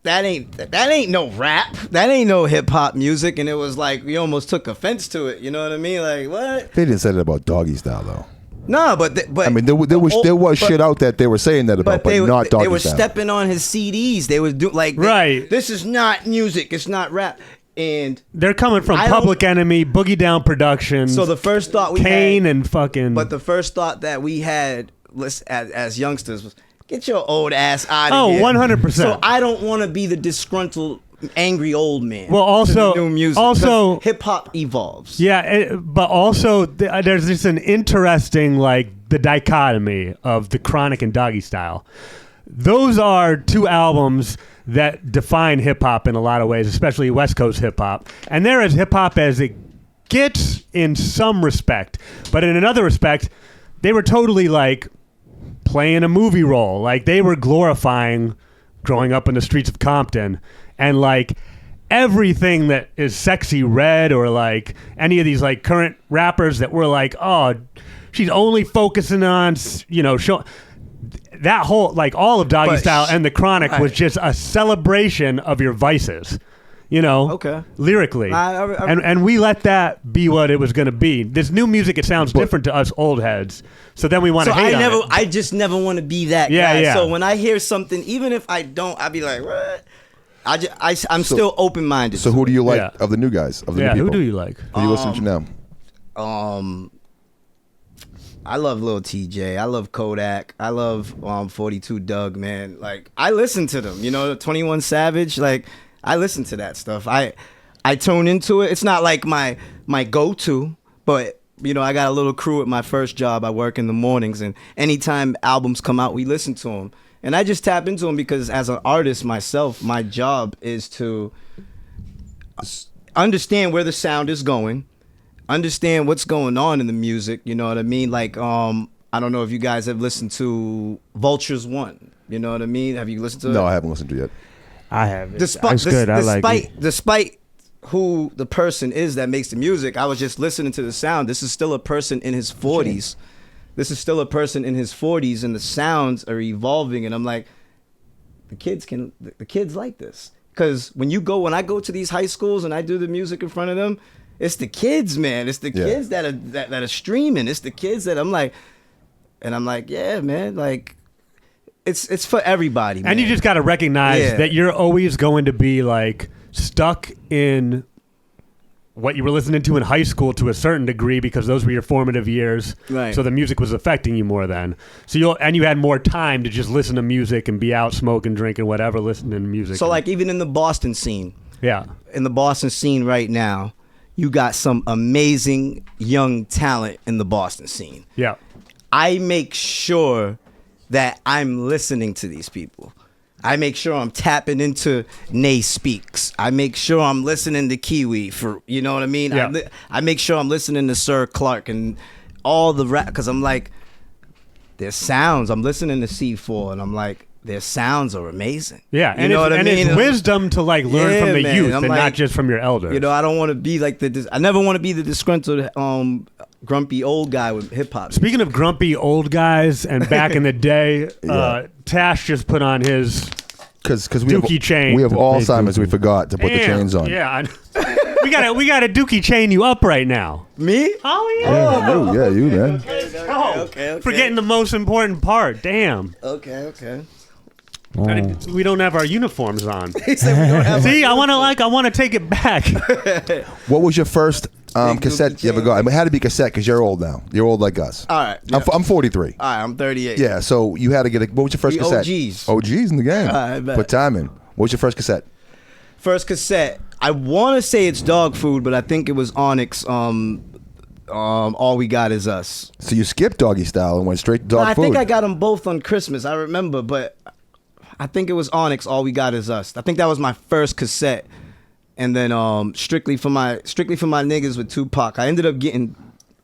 That ain't no rap. That ain't no hip hop music. And it was like we almost took offense to it. You know what I mean? Like, what? They didn't say that about Doggy Style though. No, but I mean, there was shit out that they were saying that about, but not Doggy Style. They were stepping on his CDs. They would do like, right. This is not music. It's not rap. And they're coming from Public Enemy, Boogie Down Productions. So the first thought we Kane had, and fucking. But the first thought that we had, as youngsters, was get your old ass out of here. 100%. So I don't want to be the disgruntled, angry old man. Well, also, to the new music, hip hop evolves. Yeah, but also there's just an interesting like the dichotomy of the Chronic and Doggy Style. Those are two albums that define hip-hop in a lot of ways, especially West Coast hip-hop. And they're as hip-hop as it gets in some respect. But in another respect, they were totally like playing a movie role. Like they were glorifying growing up in the streets of Compton. And like everything that is Sexy Red or like any of these like current rappers that were like, oh, she's only focusing on, show. That whole, like all of Doggy Style and the Chronic was just a celebration of your vices. you know, lyrically. And we let that be what it was going to be. This new music, it sounds different to us old heads. So then we want to hate on it. I just never want to be that guy. Yeah. So when I hear something, even if I don't, I'd be like, what? I'm still open-minded. So who do you like of the new guys? Of the new people? Who do you like? Who do you listen to now? I love Lil TJ. I love Kodak. I love 42 Doug, man. Like, I listen to them. You know, 21 Savage. Like, I listen to that stuff. I tune into it. It's not like my go-to, but, you know, I got a little crew at my first job. I work in the mornings, and anytime albums come out, we listen to them. And I just tap into them because as an artist myself, my job is to understand where the sound is going, understand what's going on in the music, you know what I mean? Like, I don't know if you guys have listened to Vultures One, you know what I mean? Have you listened to it? No, I haven't listened to it yet. I haven't. It's good. I like it. Despite who the person is that makes the music, I was just listening to the sound. This is still a person in his 40s. This is still a person in his 40s, and the sounds are evolving, and I'm like, the kids like this. Because when I go to these high schools and I do the music in front of them, it's the kids, man. It's the kids that are streaming. It's the kids that I'm like, yeah, man, like, it's for everybody, man. And you just got to recognize that you're always going to be like stuck in what you were listening to in high school to a certain degree because those were your formative years. Right. So the music was affecting you more then. So you had more time to just listen to music and be out smoking, drinking, whatever, listening to music. So like even in the Boston scene. Yeah. In the Boston scene right now, you got some amazing young talent in the Boston scene. Yeah. I make sure that I'm listening to these people. I make sure I'm tapping into Nay Speaks. I make sure I'm listening to Kiwi for, you know what I mean? Yeah. I make sure I'm listening to Sir Clark and all the rap, because I'm like, their sounds. I'm listening to C4 and I'm like, their sounds are amazing. Yeah, you know what I mean? It's wisdom to like learn from the youth and like, not just from your elders. You know, I don't want to be like I never want to be the disgruntled grumpy old guy with hip hop. Speaking of grumpy old guys, and back in the day, Tash just put on his Dookie chain. We have Alzheimer's. We forgot to put the chains on. Yeah, we got a Dookie chain you up right now. Me? Oh yeah. Yeah, you man. Okay. Forgetting the most important part. Damn. Okay. We don't have our uniforms on. He said we don't have. See, I want to take it back. What was your first cassette you ever got? It had to be cassette because you're old now. You're old like us. All right. I'm 43. All right, I'm 38. Yeah, so you had to get what was your first cassette? OGs in the game. I bet. Put time in. What was your first cassette? First cassette. I want to say it's Dog Food, but I think it was Onyx. All We Got Is Us. So you skipped Doggy Style and went straight to Dog Food. I think I got them both on Christmas. I remember, but I think it was Onyx. All We Got Is Us. I think that was my first cassette. And then strictly for my niggas with Tupac. I ended up getting,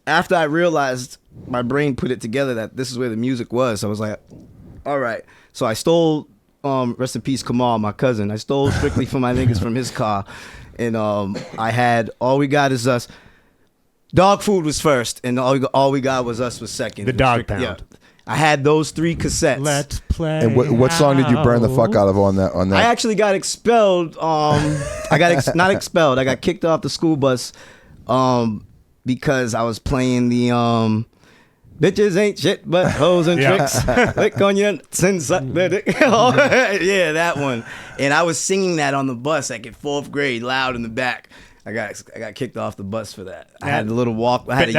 after I realized my brain put it together that this is where the music was. I was like, all right. So I stole, rest in peace, Kamal, my cousin. I stole Strictly for My Niggas from his car, and I had All We Got Is Us. Dog Food was first, and All We Got Was Us was second. The Dog Pound. Yeah. I had those three cassettes. Let's play. And what song did you burn the fuck out of on that? I actually got expelled. I got not expelled. I got kicked off the school bus because I was playing the bitches ain't shit but hoes and tricks. Click on your sins. Yeah, that one. And I was singing that on the bus like in 4th grade, loud in the back. I got kicked off the bus for that. I had a little walk. I had a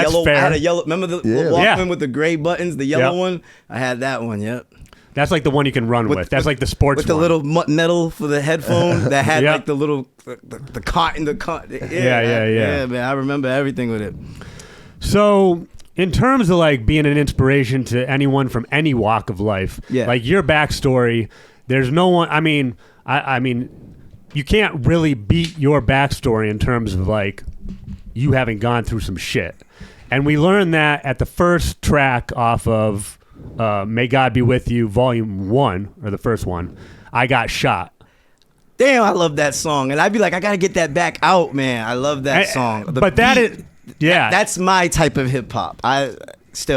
yellow. Remember the Walkman with the gray buttons, the yellow one? I had that one. Yep. That's like the one you can run with. That's like the sports with the little metal for the headphone that had like the little the cotton. Yeah, man. I remember everything with it. So, in terms of like being an inspiration to anyone from any walk of life, like your backstory, there's no one. I mean. You can't really beat your backstory in terms of like you having gone through some shit. And we learned that at the first track off of May God Be With You Volume 1, or the first one, I Got Shot. Damn, I love that song. And I'd be like, I got to get that back out, man. I love that song. That's my type of hip hop. That's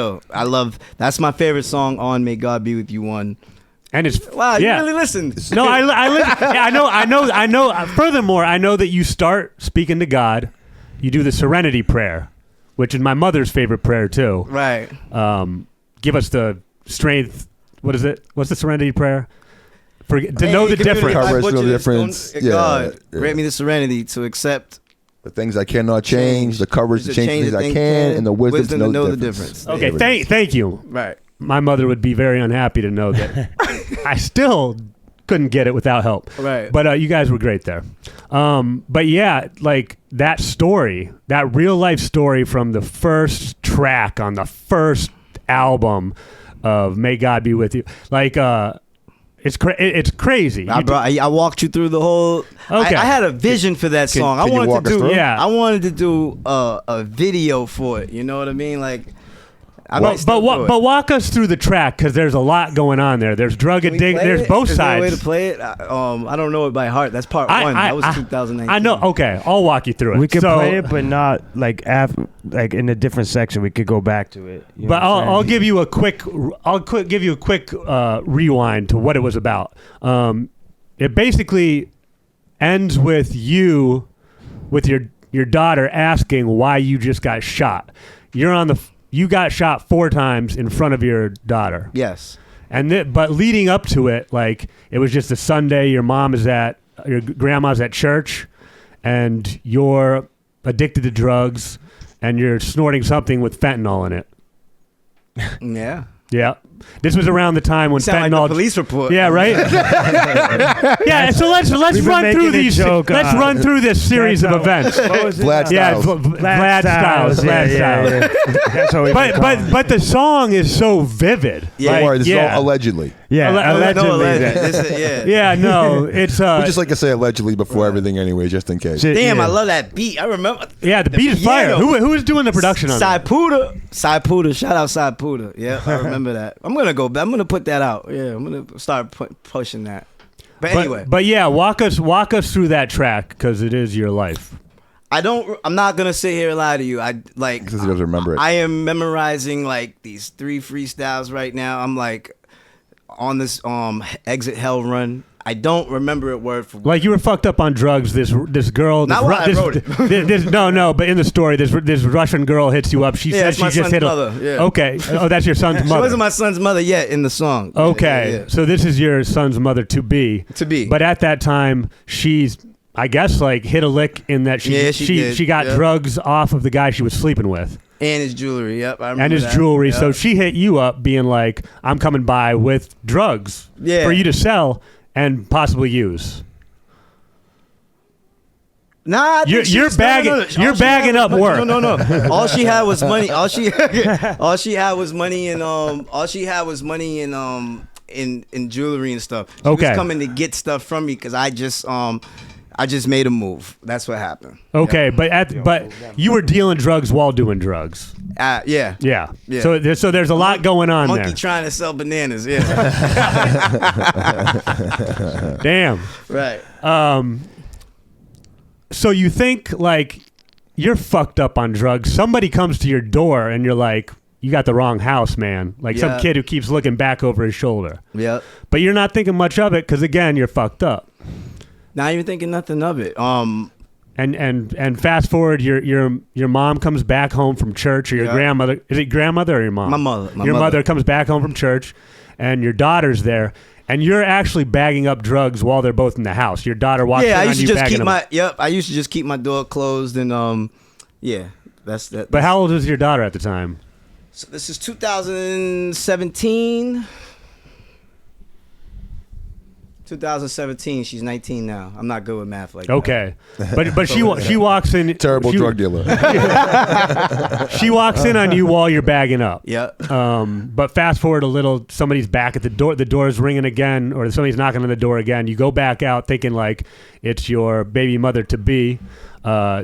my favorite song on May God Be With You 1. And it's wow, you really listen. No, I I know. Furthermore, I know that you start speaking to God. You do the Serenity Prayer, which is my mother's favorite prayer too. Right. Give us the strength. What is it? What's the Serenity Prayer? Know the difference. Cover us to know the difference. God, grant me the serenity to accept the things I cannot change, the courage to change the things I can, and the wisdom to know the difference. Okay, thank you. Right. My mother would be very unhappy to know that I still couldn't get it without help. Right. But you guys were great there. But yeah, like that story, that real life story from the first track on the first album of May God Be With You. Like, it's crazy. I walked you through the whole. Okay. I had a vision for that song. I wanted to do a video for it. You know what I mean? Like, but walk us through the track because there's a lot going on there. There's drug addiction. There's both sides. Is there a way to play it? I don't know it by heart. That's part one. That was 2019. I know. Okay, I'll walk you through it. We could play it, but not like in a different section. We could go back to it. But I'll give you a quick. Give you a quick rewind to what it was about. It basically ends with you, with your daughter asking why you just got shot. You got shot 4 times in front of your daughter. Yes. But leading up to it, like it was just a Sunday. Your grandma's at church, and you're addicted to drugs, and you're snorting something with fentanyl in it. Yeah. Yeah. This was around the time when fentanyl. Like the police report. Yeah, right. Yeah. So let's run through these. Let's run through this series of events. Vlad Stylez. Yeah, Vlad Stylez. Vlad Stylez. But the song is so vivid. Yeah. Like, this is all allegedly. Yeah. Allegedly. Yeah. No. It's. We just like to say allegedly before everything anyway, just in case. Damn, I love that beat. I remember. Yeah, the beat is fire. Who was doing the production on that? Cy Puda. Shout out Cy Puda. Yeah, I remember that. I'm gonna put that out. Yeah, I'm gonna start pushing that. But anyway. But yeah, walk us through that track because it is your life. I'm not gonna sit here and lie to you. Because he doesn't remember it. I am memorizing like these 3 freestyles right now. I'm like on this exit hell run. I don't remember it word for word. Like you were fucked up on drugs. This girl. Not why I wrote it. No. But in the story, this Russian girl hits you up. She says she just hit mother. Yeah. Okay. Oh, that's your son's mother. She wasn't my son's mother yet in the song. Okay. Yeah. So this is your son's mother to be. But at that time, she's, I guess, like hit a lick in that she got drugs off of the guy she was sleeping with. And his jewelry, yep. I remember and his that. jewelry. Yep. So she hit you up being like, I'm coming by with drugs for you to sell and possibly use. Nah, you're bagging up work. No. All she had was money. All she had was money in jewelry and stuff. She was coming to get stuff from me because I just made a move. That's what happened. Okay, but you were dealing drugs while doing drugs. Yeah. So there's a lot going on monkey there. Trying to sell bananas. Yeah. Damn. Right. So you think like you're fucked up on drugs. Somebody comes to your door and you're like, you got the wrong house, man. Like some kid who keeps looking back over his shoulder. Yeah. But you're not thinking much of it because again, you're fucked up. Not even thinking nothing of it. And fast forward, your mom comes back home from church, or your grandmother. Is it grandmother or your mom? My mother. Your mother comes back home from church, and your daughter's there, and you're actually bagging up drugs while they're both in the house. Your daughter walks in on you bagging them. I used to just keep my door closed, and that's that. But how old was your daughter at the time? So this is 2017. 2017. She's 19 now. I'm not good with math like that. Okay, but she walks in. Terrible drug dealer. She walks in on you while you're bagging up. Yeah. But fast forward a little. Somebody's back at the door. The door's ringing again, or somebody's knocking on the door again. You go back out thinking like it's your baby mother to be.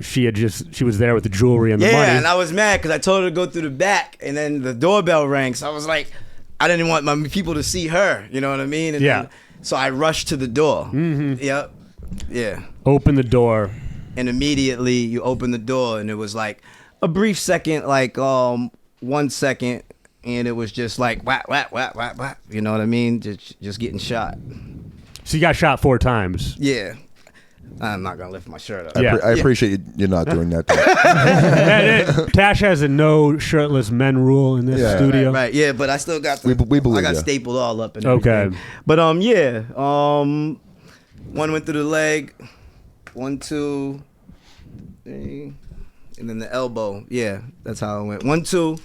She was there with the jewelry and the money. Yeah, and I was mad because I told her to go through the back, and then the doorbell rang. So I was like, I didn't want my people to see her. You know what I mean? And then, so I rushed to the door. Mm-hmm. Yep. Yeah. Open the door. And immediately you open the door and it was like a brief second, like 1 second, and it was just like whack, whack, whack, whack, whack. You know what I mean? Just getting shot. So you got shot 4 times. Yeah. I'm not gonna lift my shirt up. I appreciate you not doing that. Tash has a no shirtless men rule in this studio. Right. Yeah, but I still got we believe I got you. stapled all up and everything. Okay. But one went through the leg, 1, 2, 3, and then the elbow. Yeah, that's how it went. 1, 2.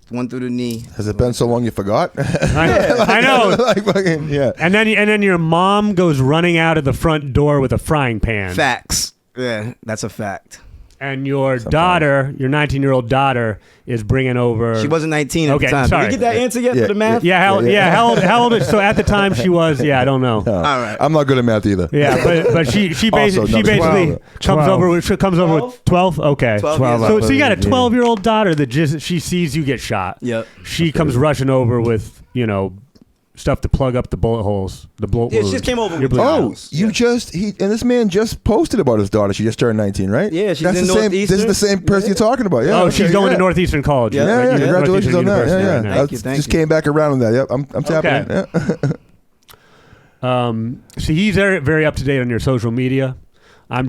1 through the knee. Has it been so long you forgot? I know. Like fucking, yeah. And then your mom goes running out of the front door with a frying pan. Facts. Yeah, that's a fact. And your daughter, your 19-year-old daughter, is bringing over. She wasn't 19 at the time. Sorry. Did we get that answer yet for the math? How old? So at the time she was. Yeah, I don't know. All right. I'm not good at math either. Yeah, but she basically comes over with 12. Okay. 12 So you got a 12-year-old daughter that she sees you get shot. Yep. She comes rushing over with stuff to plug up the bullet holes. The bullet Yeah, she wound. just came over Your with bleeding. And this man just posted about his daughter. She just turned 19, right? Yeah, she's That's in the same. Northeastern. This is the same person you're talking about. Yeah. Oh, okay, she's going to yeah. Northeastern College. Yeah, Yeah, yeah. Congratulations on that. Northeastern Yeah, University yeah. right now. Thank you. Just came back around on that. Yep, I'm tapping Okay. in. Yeah. So he's very, very up to date on your social media. I'm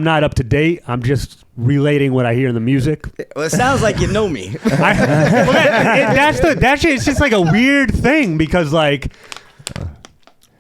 not up to date. I'm just relating what I hear in the music. Well, it sounds like you know me. It's just like a weird thing because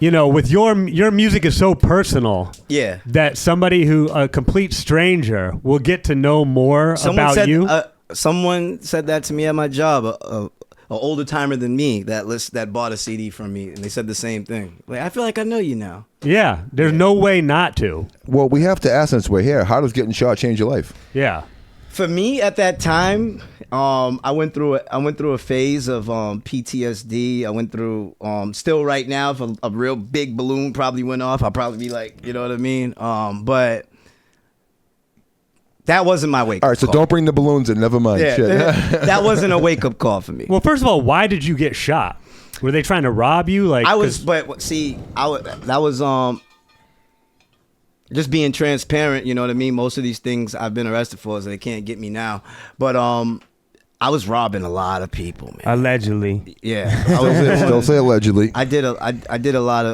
with your music is so personal. Yeah. That somebody a complete stranger will get to know more about you. Someone said that to me at my job. An older timer than me that bought a CD from me, and they said the same thing. Like, I feel like I know you now. Yeah, there's no way not to. Well, we have to ask since we're here. How does getting shot change your life? Yeah. For me at that time, I went through a phase of PTSD. I went through still right now, if a real big balloon probably went off, I'll probably be like, you know what I mean? But that wasn't my wake-up call. All right, so don't bring the balloons in. Never mind. Yeah, Shit. that wasn't a wake-up call for me. Well, first of all, why did you get shot? Were they trying to rob you? That was just being transparent. You know what I mean? Most of these things I've been arrested for, so they can't get me now. But I was robbing a lot of people, man. Allegedly. Yeah. Still say allegedly. I did a lot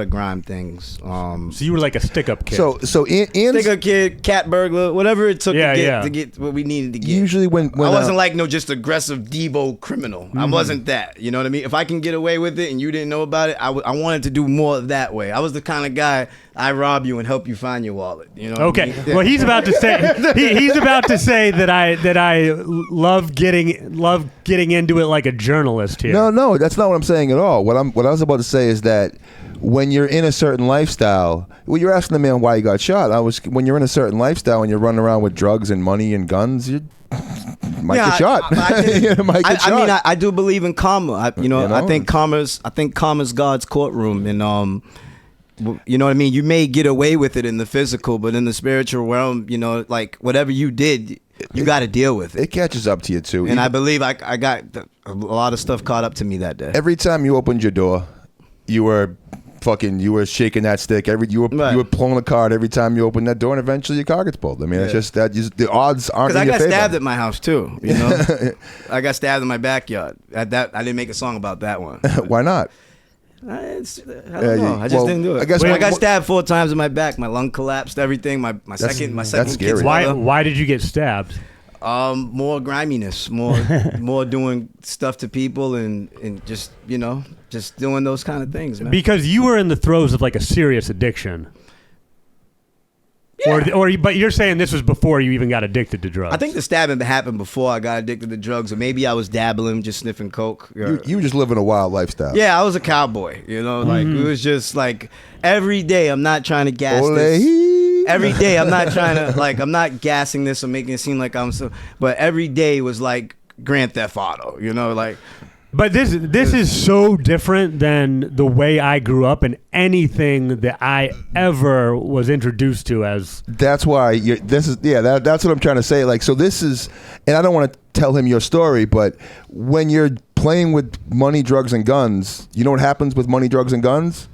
of grime things. So you were like a stick-up kid. So Stick-up kid, cat burglar, whatever it took to get what we needed to get. Usually when I wasn't like no just aggressive Debo criminal. Mm-hmm. I wasn't that. You know what I mean? If I can get away with it and you didn't know about it, I wanted to do more that way. I was the kind of guy, I rob you and help you find your wallet. You know? Okay. What I mean? Well, he's about to say he's about to say that I love getting into it like a journalist here. No, that's not what I'm saying at all. What I was about to say is that when you're in a certain lifestyle, well, you're asking the man why he got shot. When you're in a certain lifestyle and you're running around with drugs and money and guns, you might get shot. I do believe in karma. I think karma's God's courtroom, and you know what I mean. You may get away with it in the physical, but in the spiritual realm, like whatever you did, you got to deal with it. It catches up to you too. And I believe I got a lot of stuff caught up to me that day. Every time you opened your door, you were shaking that stick. You were pulling a card every time you opened that door, and eventually your car gets pulled. I mean, it's just that the odds aren't in your favor. Because I got stabbed at my house too. I got stabbed in my backyard. I didn't make a song about that one. Why not? I don't know. I just didn't do it. I got stabbed 4 times in my back. My lung collapsed. Everything. My second. That's scary. kid's Why did you get stabbed? More griminess. More doing stuff to people and just doing those kind of things, man. Because you were in the throes of like a serious addiction. Yeah. But you're saying this was before you even got addicted to drugs. I think the stabbing happened before I got addicted to drugs, or maybe I was dabbling, just sniffing coke. You were just living a wild lifestyle. Yeah, I was a cowboy. Like it was just like every day. I'm not trying to gas this. Every day, I'm not trying to I'm not gassing this or making it seem like I'm so. But every day was like Grand Theft Auto. But this is so different than the way I grew up and anything that I ever was introduced to as. That's why that's what I'm trying to say. Like, so this is, and I don't want to tell him your story, but when you're playing with money, drugs, and guns, you know what happens with money, drugs, and guns?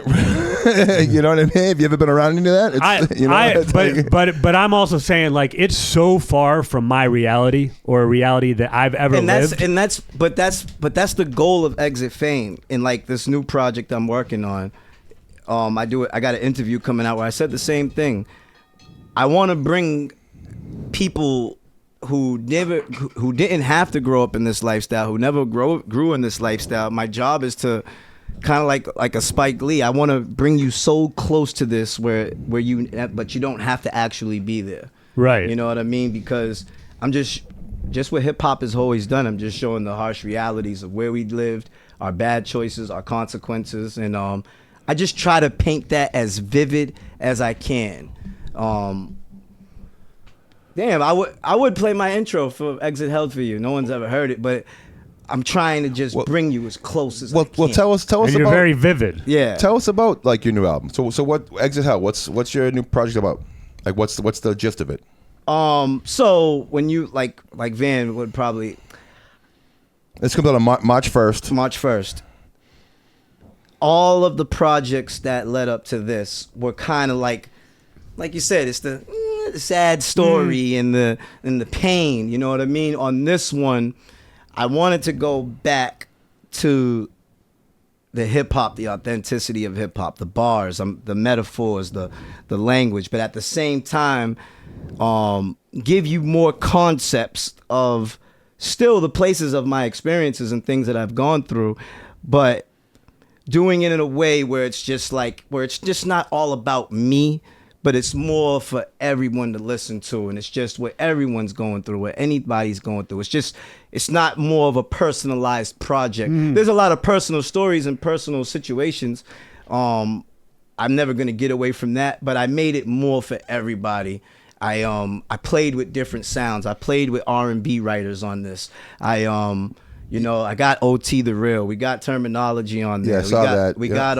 You know what I mean? Have you ever been around any of that? But I'm also saying like it's so far from my reality or a reality that I've ever lived. But that's the goal of Exit Fame and like this new project I'm working on. I got an interview coming out where I said the same thing. I want to bring people who didn't have to grow up in this lifestyle, who never grew in this lifestyle. My job is to kind of like a Spike Lee. I want to bring you so close to this but you don't have to actually be there. Right. You know what I mean? Because I'm just what hip hop has always done. I'm just showing the harsh realities of where we lived, our bad choices, our consequences, and I just try to paint that as vivid as I can. Damn, I would play my intro for Exit Held for You. No one's ever heard it, but I'm trying to just bring you as close as I can. Well, tell us and about. You're very vivid. Yeah. Tell us about like your new album. So what Exit Hell? What's your new project about? Like what's the gist of it? So when you like Van would probably. This comes out on March 1st. March 1st. All of the projects that led up to this were kind of like you said, it's the sad story and the pain. You know what I mean? On this one, I wanted to go back to the hip hop, the authenticity of hip hop, the bars, the metaphors, the language, but at the same time, give you more concepts of still the places of my experiences and things that I've gone through, but doing it in a way where it's just not all about me, but it's more for everyone to listen to, and it's just what everyone's going through, what anybody's going through. It's not more of a personalized project. There's a lot of personal stories and personal situations. I'm never gonna get away from that, but I made it more for everybody. I played with different sounds. I played with R&B writers on this. I got OT the Real. We got Terminology on there. Yeah, I saw that. We got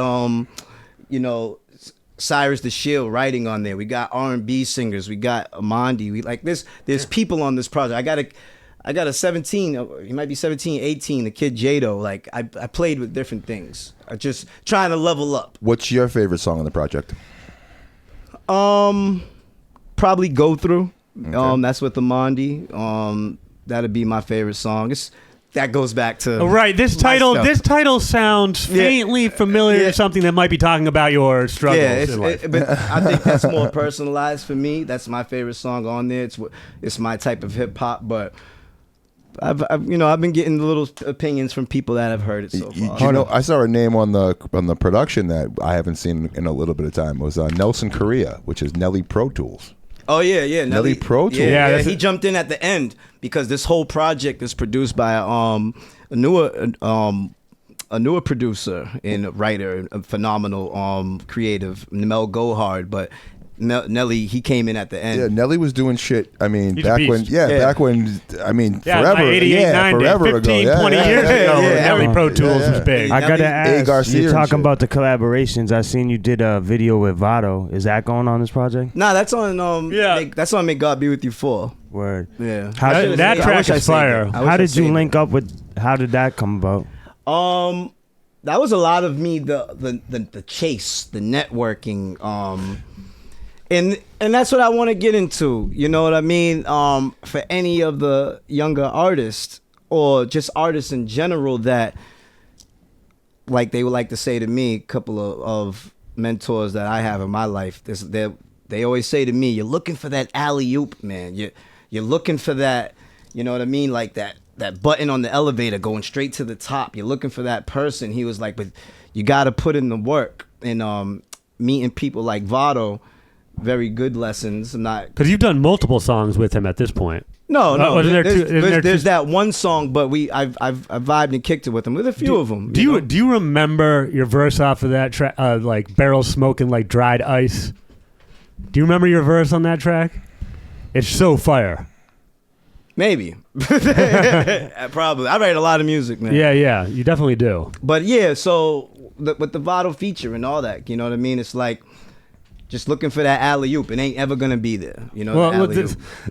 Cyrus the Shield writing on there. We got R&B singers. We got Amandi. We like this. There's people on this project. I got a 17. He might be 17, 18. The kid Jado. Like I played with different things. I just trying to level up. What's your favorite song on the project? Probably Go Through. Okay. That's with Amandi. That'd be my favorite song. That goes back to This title sounds faintly familiar to something that might be talking about your struggles in life. But I think that's more personalized for me. That's my favorite song on there. It's my type of hip hop, but I've been getting little opinions from people that have heard it so far. I saw a name on the production that I haven't seen in a little bit of time. It was Nelson Correa, which is Nelly Pro Tools. Oh yeah. Nelly Pro Tools. Yeah, he jumped in at the end because this whole project is produced by a newer producer and writer, a phenomenal creative, Mel Gohard, but Nelly, he came in at the end. Yeah, Nelly was doing shit. I mean, He's forever. 88, Forever 15, ago. 20 years ago. Nelly Pro Tools was big. I gotta ask, Garcia you're and talking shit. about the collaborations. I seen you did a video with Vado. Is that going on this project? Nah, that's on that's on May God Be With You 4. Word. Yeah. That track is fire. How did you link up with? How did that come about? That was a lot of me, the chase, the networking, and that's what I want to get into. You know what I mean? For any of the younger artists or just artists in general that, like they would like to say to me, a couple of mentors that I have in my life, they always say to me, "You're looking for that alley-oop, man. You're looking for that, you know what I mean? Like that button on the elevator going straight to the top. You're looking for that person." He was like, "But you got to put in the work." And meeting people like Vado, very good lessons. Because you've done multiple songs with him at this point. No. There's two? that one song, but I've vibed and kicked it with him with a few of them. Do you remember your verse off of that track? Like barrels smoking like dried ice. Do you remember your verse on that track? It's so fire. Maybe. Probably. I write a lot of music, man. Yeah, you definitely do. But yeah, so with the Vado feature and all that, you know what I mean? It's like just looking for that alley-oop. It ain't ever going to be there. You know, well,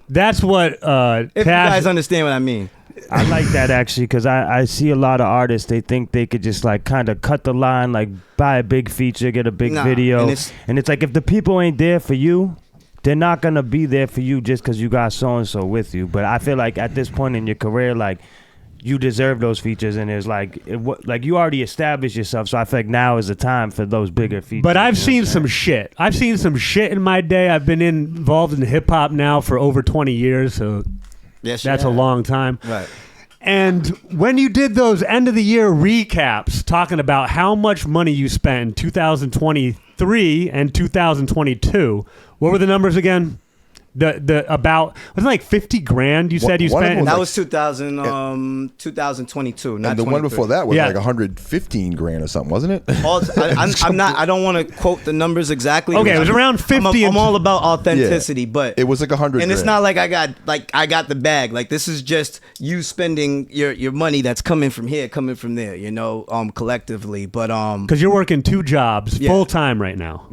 that's what if you guys understand what I mean. I like that actually, because I see a lot of artists, they think they could just like kind of cut the line, like buy a big feature, get a big video. And it's like, if the people ain't there for you, they're not going to be there for you just because you got so-and-so with you. But I feel like at this point in your career, like, you deserve those features, and it's like you already established yourself, so I feel like now is the time for those bigger features. But I've seen some shit. I've seen some shit in my day. I've been involved in hip hop now for over 20 years, so that's a long time. Right. And when you did those end of the year recaps, talking about how much money you spent in 2023 and 2022, what were the numbers again? The about, wasn't it like 50 grand you said you spent? That was 2022, not and the 23. one before that was like 115 grand or something, wasn't it? I don't want to quote the numbers exactly. Okay, it was around 50. I'm all about authenticity, but it was like 100 and it's grand. not like I got the bag. Like, this is just you spending your money that's coming from here, coming from there, collectively. But because you're working 2 jobs full time right now.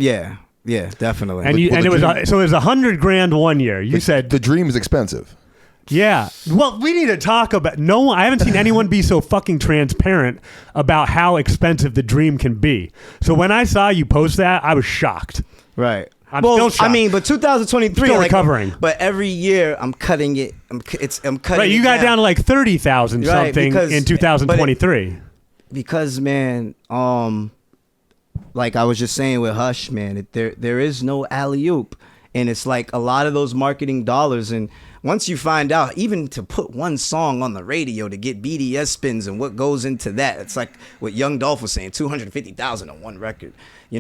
Yeah, definitely. And it was 100 grand one year. You said the dream is expensive. Yeah. Well, we need to talk about I haven't seen anyone be so fucking transparent about how expensive the dream can be. So when I saw you post that, I was shocked. Right. I'm still shocked. I mean, but 2023, still recovering. But every year I'm cutting it. I'm cutting. Right. You got down to like 30,000 something in 2023. Because man, like I was just saying with Hush, man, there is no alley-oop. And it's like a lot of those marketing dollars. And once you find out, even to put one song on the radio to get BDS spins and what goes into that, it's like what Young Dolph was saying, 250,000 on one record. The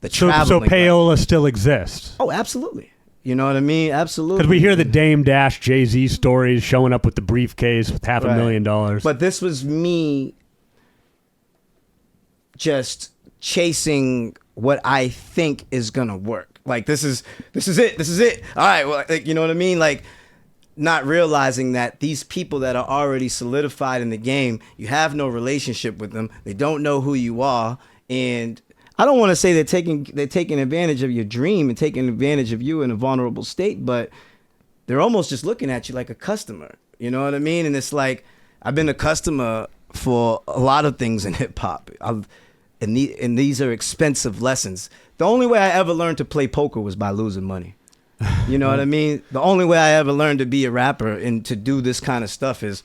traveling. So payola still exists. Oh, absolutely. You know what I mean? Absolutely. Because we hear the Dame Dash Jay-Z stories showing up with the briefcase with $500,000. But this was me just chasing what I think is gonna work. Like, this is it. All right, well, like, you know what I mean? Like, not realizing that these people that are already solidified in the game, you have no relationship with them. They don't know who you are, and I don't want to say they're taking advantage of your dream and taking advantage of you in a vulnerable state, but they're almost just looking at you like a customer. You know what I mean? And it's like, I've been a customer for a lot of things in hip hop. And these are expensive lessons. The only way I ever learned to play poker was by losing money. You know what I mean? The only way I ever learned to be a rapper and to do this kind of stuff is.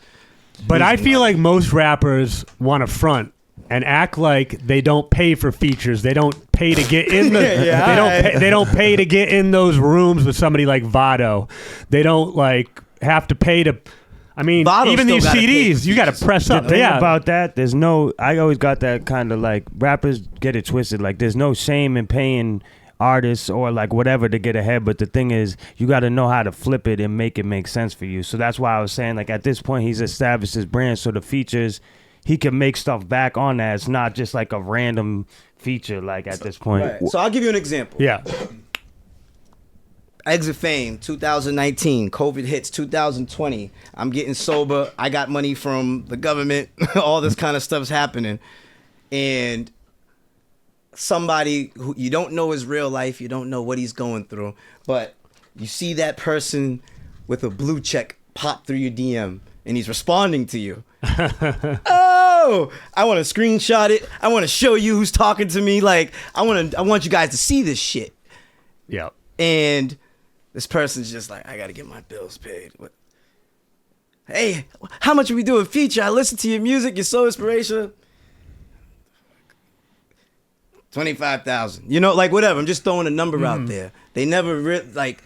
But I feel like most rappers want to front and act like they don't pay for features. They don't pay to get in the. They don't pay to get in those rooms with somebody like Vado. They don't like have to pay to. I mean, Vado even these CDs, you got to press up. The thing about that, I always got that kind of like, rappers get it twisted. Like, there's no shame in paying artists or like whatever to get ahead. But the thing is, you got to know how to flip it and make it make sense for you. So that's why I was saying, like, at this point, he's established his brand. So the features, he can make stuff back on that. It's not just like a random feature, like, at this point. Right. So I'll give you an example. Yeah. Exit Fame, 2019. COVID hits, 2020. I'm getting sober. I got money from the government. All this kind of stuff's happening. And somebody who you don't know his real life, you don't know what he's going through, but you see that person with a blue check pop through your DM, and he's responding to you. Oh, I want to screenshot it. I want to show you who's talking to me. Like, I want you guys to see this shit. Yeah. And this person's just like, I got to get my bills paid. Hey, how much are we doing feature? I listen to your music. You're so inspirational. 25,000. You know, like, whatever. I'm just throwing a number out there. They never like.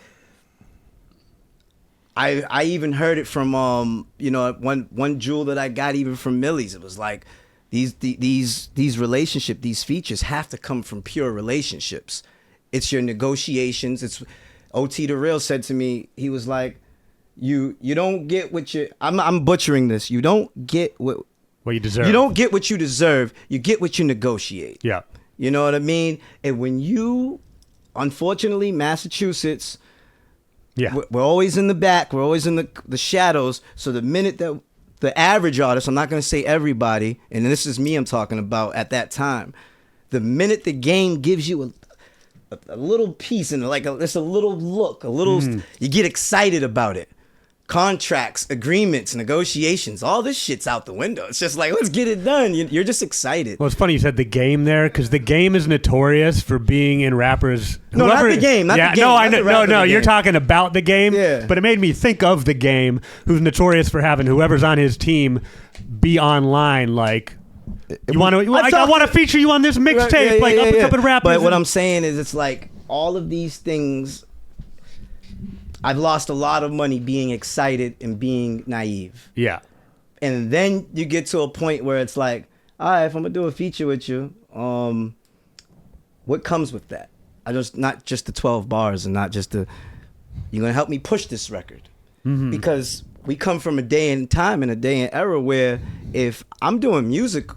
I even heard it from one jewel that I got even from Millie's. It was like these relationship, these features have to come from pure relationships. It's your negotiations. It's OT the Real said to me, he was like, you don't get what you. I'm butchering this. You don't get what you deserve. You don't get what you deserve. You get what you negotiate. Yeah. You know what I mean? And when you, unfortunately, Massachusetts, we're always in the back. We're always in the shadows. So the minute that the average artist, I'm not going to say everybody, and this is me I'm talking about at that time, the minute the game gives you a little piece and like just a little look, you get excited about it. contracts, agreements, negotiations, all this shit's out the window. It's just like, let's get it done. You're just excited. Well, it's funny you said The Game there, because The Game is notorious for being in rappers. No, not The Game. Not The Game. No, I know. No, you're talking about The Game. Yeah. But it made me think of The Game, who's notorious for having whoever's on his team be online like. I want to feature you on this mixtape, up and rappers. But what I'm saying is, it's like all of these things. I've lost a lot of money being excited and being naive. Yeah. And then you get to a point where it's like, all right, if I'm gonna do a feature with you, what comes with that? Not just the 12 bars and not just you're gonna help me push this record. Mm-hmm. Because we come from a day and time and a day and era where if I'm doing music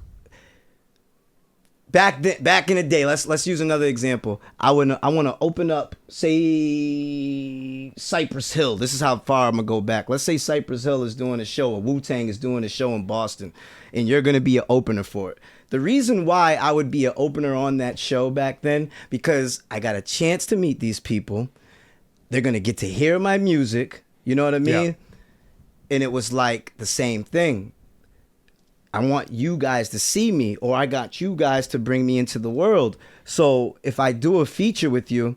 back in the day, let's use another example. I want to open up, say, Cypress Hill. This is how far I'm gonna go back. Let's say Cypress Hill is doing a show, or Wu-Tang is doing a show in Boston, and you're gonna be an opener for it. The reason why I would be an opener on that show back then, because I got a chance to meet these people. They're gonna get to hear my music. You know what I mean? Yeah. And it was like the same thing. I want you guys to see me, or I got you guys to bring me into the world. So if I do a feature with you,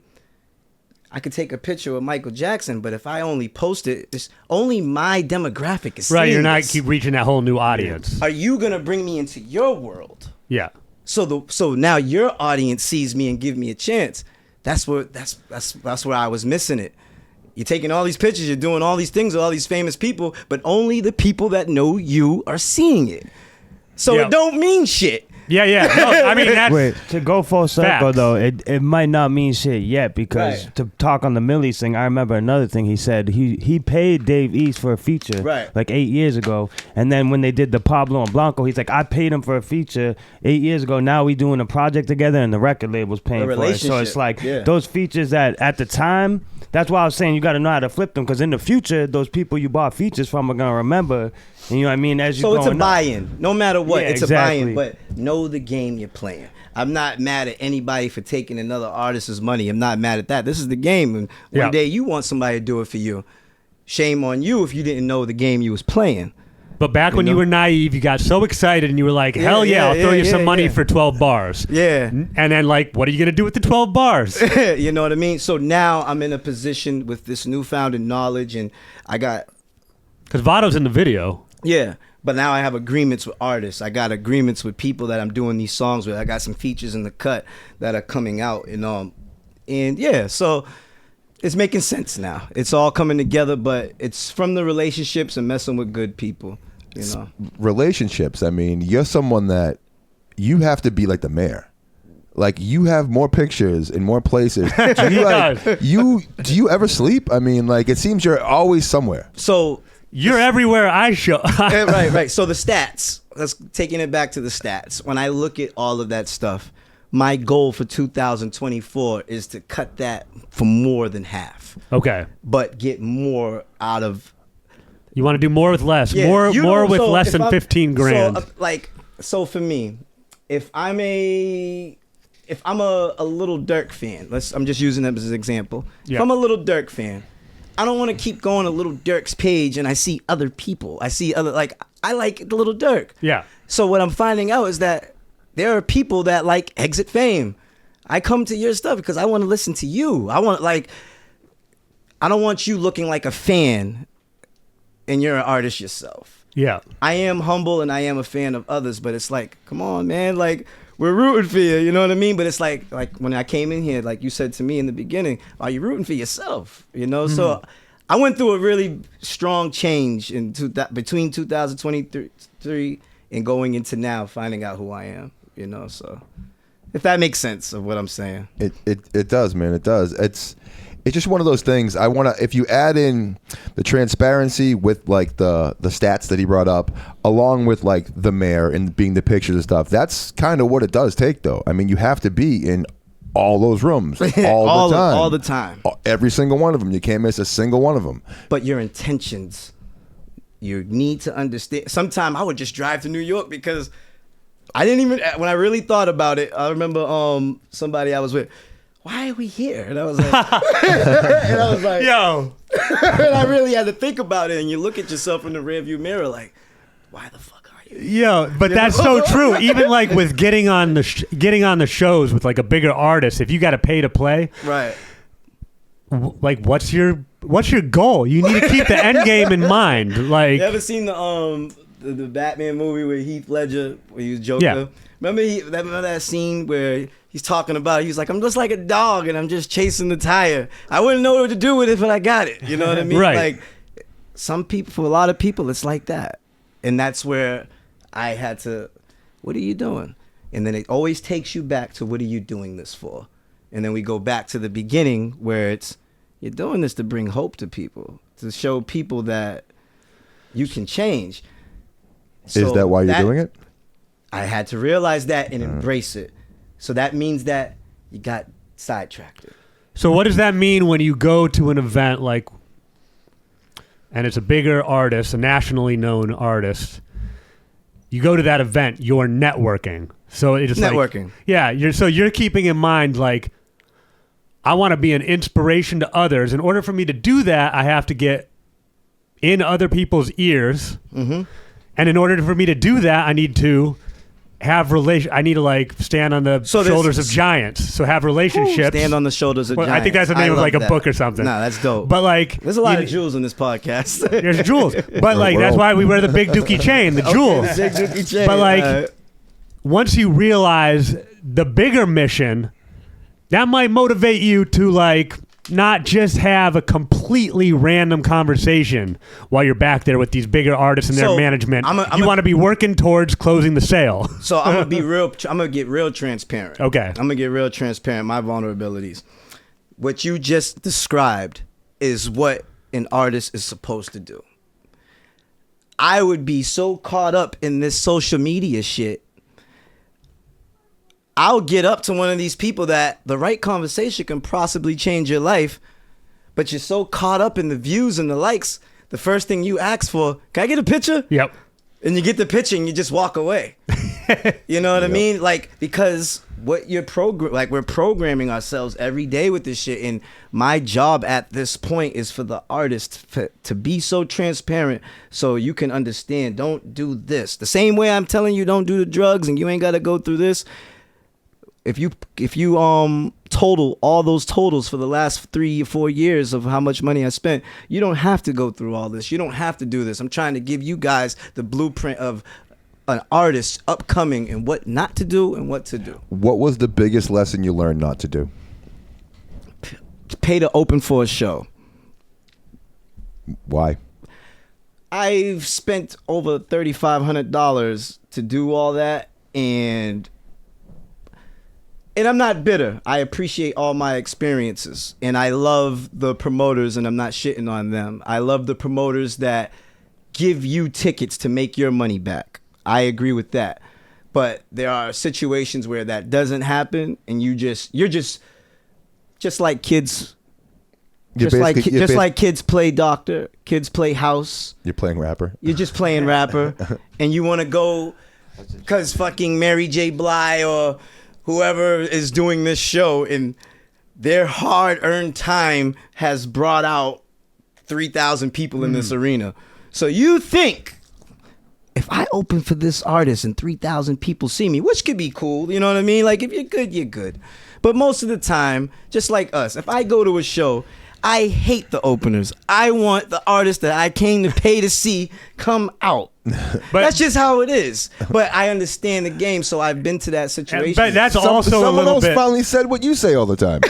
I could take a picture with Michael Jackson, but if I only post it, it's only my demographic is right. You're not keep reaching that whole new audience. Are you gonna bring me into your world? Yeah. So now your audience sees me and give me a chance. That's where I was missing it. You're taking all these pictures, you're doing all these things with all these famous people, but only the people that know you are seeing it. So It don't mean shit. Yeah. No, I mean, that's wait, to go full circle, facts. Though, it might not mean shit yet, because right. to talk on the Millie thing, I remember another thing he said. He paid Dave East for a feature like 8 years ago, and then when they did the Pablo and Blanco, he's like, I paid him for a feature 8 years ago. Now we doing a project together, and the record label's paying for it. So it's like those features that at the time. That's why I was saying you got to know how to flip them, because in the future, those people you bought features from are going to remember. And you know what I mean? As you so it's a buy-in. No matter what, it's exactly. a buy-in. But know the game you're playing. I'm not mad at anybody for taking another artist's money. I'm not mad at that. This is the game. And one day you want somebody to do it for you. Shame on you if you didn't know the game you was playing. But back when you were naive, you got so excited and you were like, hell yeah, I'll throw you some money for 12 bars. Yeah. And then like, what are you going to do with the 12 bars? You know what I mean? So now I'm in a position with this newfound knowledge, and I got... Because Vado's in the video. Yeah. But now I have agreements with artists. I got agreements with people that I'm doing these songs with. I got some features in the cut that are coming out. And yeah, so... It's making sense now. It's all coming together, but it's from the relationships and messing with good people, you know. Relationships. I mean, you're someone that you have to be like the mayor. Like, you have more pictures in more places. Do you ever sleep? I mean, like, it seems you're always somewhere. So you're everywhere I show. Right. So the stats. Let's taking it back to the stats. When I look at all of that stuff, my goal for 2024 is to cut that for more than half. Okay. But get more out of... You want to do more with less. Yeah, more with less than 15 grand. So for me, if I'm a Little Durk fan, I'm just using them as an example. Yeah. If I'm a Little Durk fan, I don't want to keep going to Little Durk's page and I see other people. I see other, like, I like the Little Durk. Yeah. So what I'm finding out is that there are people that like Exit Fame. I come to your stuff because I want to listen to you. I don't want you looking like a fan and you're an artist yourself. Yeah. I am humble and I am a fan of others, but it's like, come on, man, like, we're rooting for you, you know what I mean? But it's like when I came in here, like you said to me in the beginning, are you rooting for yourself? You know, So I went through a really strong change between 2023 and going into now, finding out who I am. You know, so if that makes sense of what I'm saying. It does, man. It does. It's just one of those things. If you add in the transparency with like the stats that he brought up, along with like the mayor and being the pictures and stuff, that's kind of what it does take, though. I mean, you have to be in all those rooms all the time. Every single one of them. You can't miss a single one of them. But your intentions, you need to understand. Sometimes I would just drive to New York because when I really thought about it, I remember somebody I was with, why are we here? And I was like, yo. And I really had to think about it. And you look at yourself in the rearview mirror like, why the fuck are you? Yo, but that's so true. Even like with getting on the shows with like a bigger artist, if you got to pay to play, right? Like, what's your goal? You need to keep the end game in mind. Like, you ever seen the Batman movie with Heath Ledger where he was Joker? Yeah. Remember that scene where he's talking about, he's like, I'm just like a dog and I'm just chasing the tire. I wouldn't know what to do with it, but I got it. You know what I mean? Right. Like, some people, for a lot of people, it's like that. And that's where I had to, what are you doing? And then it always takes you back to, what are you doing this for? And then we go back to the beginning where it's, you're doing this to bring hope to people, to show people that you can change. Is that why you're doing it? I had to realize that and embrace it. So that means that you got sidetracked. So what does that mean when you go to an event like, and it's a bigger artist, a nationally known artist, you go to that event, you're networking. So it's networking. Like, yeah, you're keeping in mind, like, I want to be an inspiration to others. In order for me to do that, I have to get in other people's ears. Mm-hmm. And in order for me to do that, I need to have I need to like stand on the shoulders of giants. So have relationships. Stand on the shoulders of giants. I think that's the name of like a book or something. No, that's dope. But like, there's a lot of jewels in this podcast. There's jewels. But like, that's why we wear the Big Dookie Chain, the jewels. The Big Dookie Chain. But like, once you realize the bigger mission, that might motivate you to like not just have a completely random conversation while you're back there with these bigger artists and their management. You want to be working towards closing the sale. So I'm gonna be real. I'm gonna get real transparent. Okay. I'm gonna get real transparent. My vulnerabilities. What you just described is what an artist is supposed to do. I would be so caught up in this social media shit. I'll get up to one of these people that the right conversation can possibly change your life, but you're so caught up in the views and the likes, the first thing you ask for, can I get a picture? Yep. And you get the picture and you just walk away. You know what I mean? Like, because what you're we're programming ourselves every day with this shit. And my job at this point is for the artist to be so transparent so you can understand, don't do this. The same way I'm telling you don't do the drugs and you ain't got to go through this. If you total all those totals for the last 3 or 4 years of how much money I spent, you don't have to go through all this. You don't have to do this. I'm trying to give you guys the blueprint of an artist upcoming and what not to do and what to do. What was the biggest lesson you learned not to do? Pay to open for a show. Why? I've spent over $3,500 to do all that, and I'm not bitter. I appreciate all my experiences. And I love the promoters, and I'm not shitting on them. I love the promoters that give you tickets to make your money back. I agree with that. But there are situations where that doesn't happen, and you're just like kids. Just like kids play doctor, kids play house. You're playing rapper. You're just playing rapper, and you want to go because fucking Mary J. Blige or whoever is doing this show and their hard-earned time has brought out 3,000 people in this arena. So you think, if I open for this artist and 3,000 people see me, which could be cool, you know what I mean? Like, if you're good, you're good. But most of the time, just like us, if I go to a show, I hate the openers. I want the artist that I came to pay to see come out. But that's just how it is. But I understand the game, so I've been to that situation. But that's also a someone little else bit. finally said what you say all the time.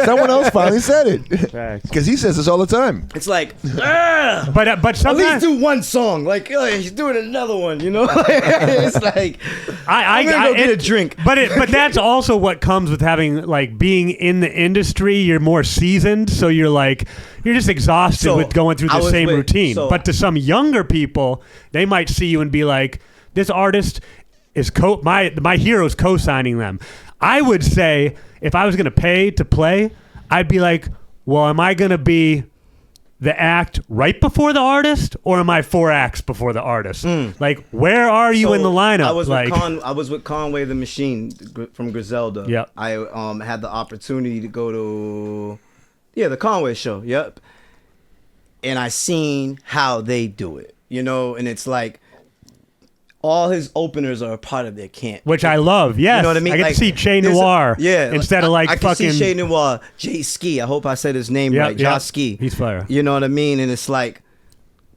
Someone else finally said it because he says this all the time. It's like, but sometimes at least do one song. Like, he's doing another one. You know, it's like I'm gonna go get a drink. But that's also what comes with having like being in the industry. You're more seasoned, so you're just exhausted with going through the same routine. But to some younger people, they might see you and be like, this artist is my hero's co-signing them. I would say if I was going to pay to play, I'd be like, well, am I going to be the act right before the artist, or am I 4 acts before the artist? Like, where are you in the lineup? I was with Conway the Machine from Griselda. Yep. I had the opportunity to go to the Conway show. Yep. And I seen how they do it, and it's like all his openers are a part of their camp, which I love. Yes, you know what I mean. I get to see Che Noir, instead of I can fucking see Che Noir, Jay Ski. I hope I said his name right, Josh Ski. He's fire. You know what I mean? And it's like,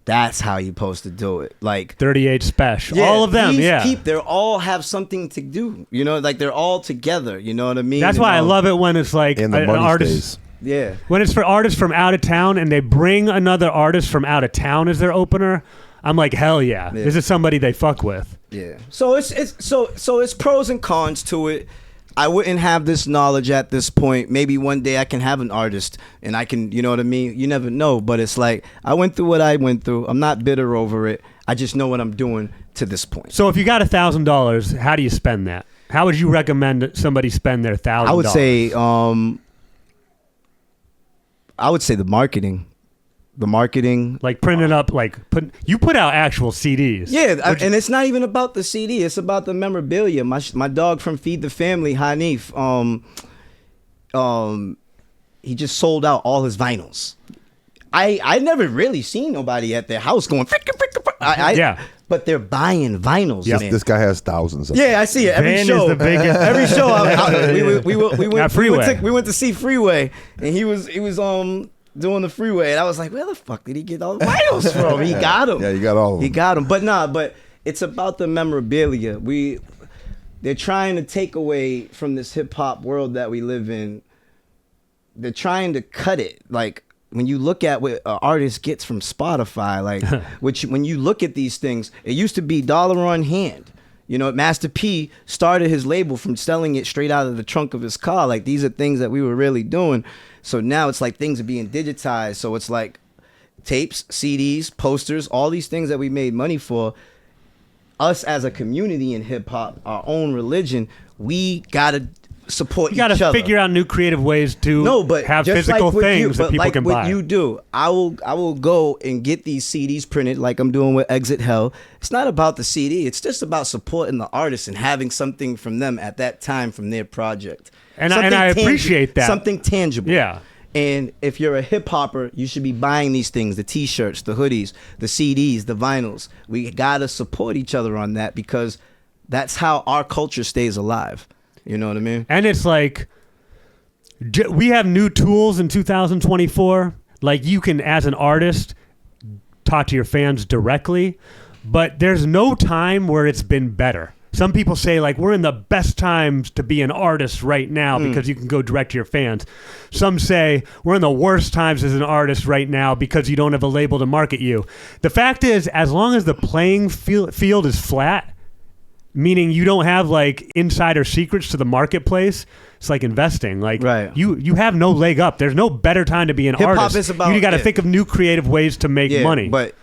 that's how you're supposed to do it. Like 38 Special, all of them. They all have something to do. Like they're all together. You know what I mean? That's why I love it when it's like an artist. Stays. Yeah. When it's for artists from out of town and they bring another artist from out of town as their opener, I'm like, hell yeah. This is somebody they fuck with. Yeah. So it's pros and cons to it. I wouldn't have this knowledge at this point. Maybe one day I can have an artist and I can, you know what I mean? You never know, but it's like I went through what I went through. I'm not bitter over it. I just know what I'm doing to this point. So if you got $1,000, how do you spend that? How would you recommend somebody spend their $1,000? I would say the marketing. Like printing up, you put out actual CDs. Yeah, and it's not even about the CD. It's about the memorabilia. My dog from Feed the Family, Hanif, he just sold out all his vinyls. I never really seen nobody at their house going, but they're buying vinyls. Yes, man. This guy has thousands of them. I see it every show. Is the biggest. Every show. We went to see Freeway, and he was doing the Freeway, and I was like, where the fuck did he get all the vinyls from? He got them. Yeah, you got all of them. He got them. But it's about the memorabilia. They're trying to take away from this hip hop world that we live in. They're trying to cut it. Like when you look at what an artist gets from Spotify, when you look at these things, it used to be dollar on hand. Master P started his label from selling it straight out of the trunk of his car. Like, these are things that we were really doing. So now it's like things are being digitized. So it's like tapes, CDs, posters, all these things that we made money for. Us as a community in hip hop, our own religion, we gotta support each other. You gotta figure out new creative ways to have physical things that people can buy. What you do, I will go and get these CDs printed like I'm doing with Exit Hell. It's not about the CD. It's just about supporting the artist and having something from them at that time from their project. And I appreciate that. Something tangible. Yeah. And if you're a hip hopper, you should be buying these things, the t-shirts, the hoodies, the CDs, the vinyls. We gotta support each other on that because that's how our culture stays alive. You know what I mean? And it's like, we have new tools in 2024. Like, you can, as an artist, talk to your fans directly, but there's no time where it's been better. Some people say, like, we're in the best times to be an artist right now because you can go direct to your fans. Some say we're in the worst times as an artist right now because you don't have a label to market you. The fact is, as long as the playing field is flat, meaning you don't have like insider secrets to the marketplace, it's like investing. Like, you have no leg up. There's no better time to be an artist. You got to think of new creative ways to make money. But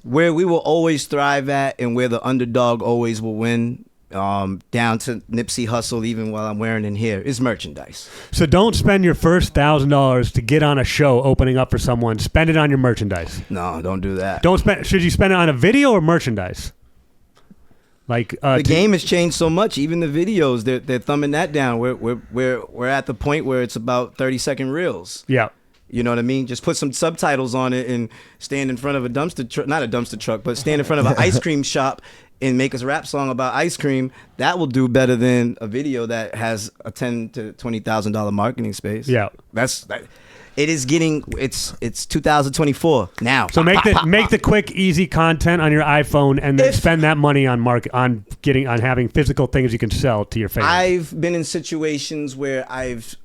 where we will always thrive at and where the underdog always will win, down to Nipsey Hussle, even while I'm wearing in here, is merchandise. So don't spend your first $1,000 to get on a show opening up for someone. Spend it on your merchandise. No, don't do that. Should you spend it on a video or merchandise? Like the game has changed so much. Even the videos, they're thumbing that down. We're at the point where it's about 30-second reels. Yeah. You know what I mean? Just put some subtitles on it and stand in front of a dumpster truck, not a dumpster truck, but stand in front of an ice cream shop and make us a rap song about ice cream. That will do better than a video that has a $10,000 to $20,000 marketing space. Yeah. It is getting, it's 2024 now. So make the quick, easy content on your iPhone and then spend that money on having physical things you can sell to your fans. I've been in situations where I've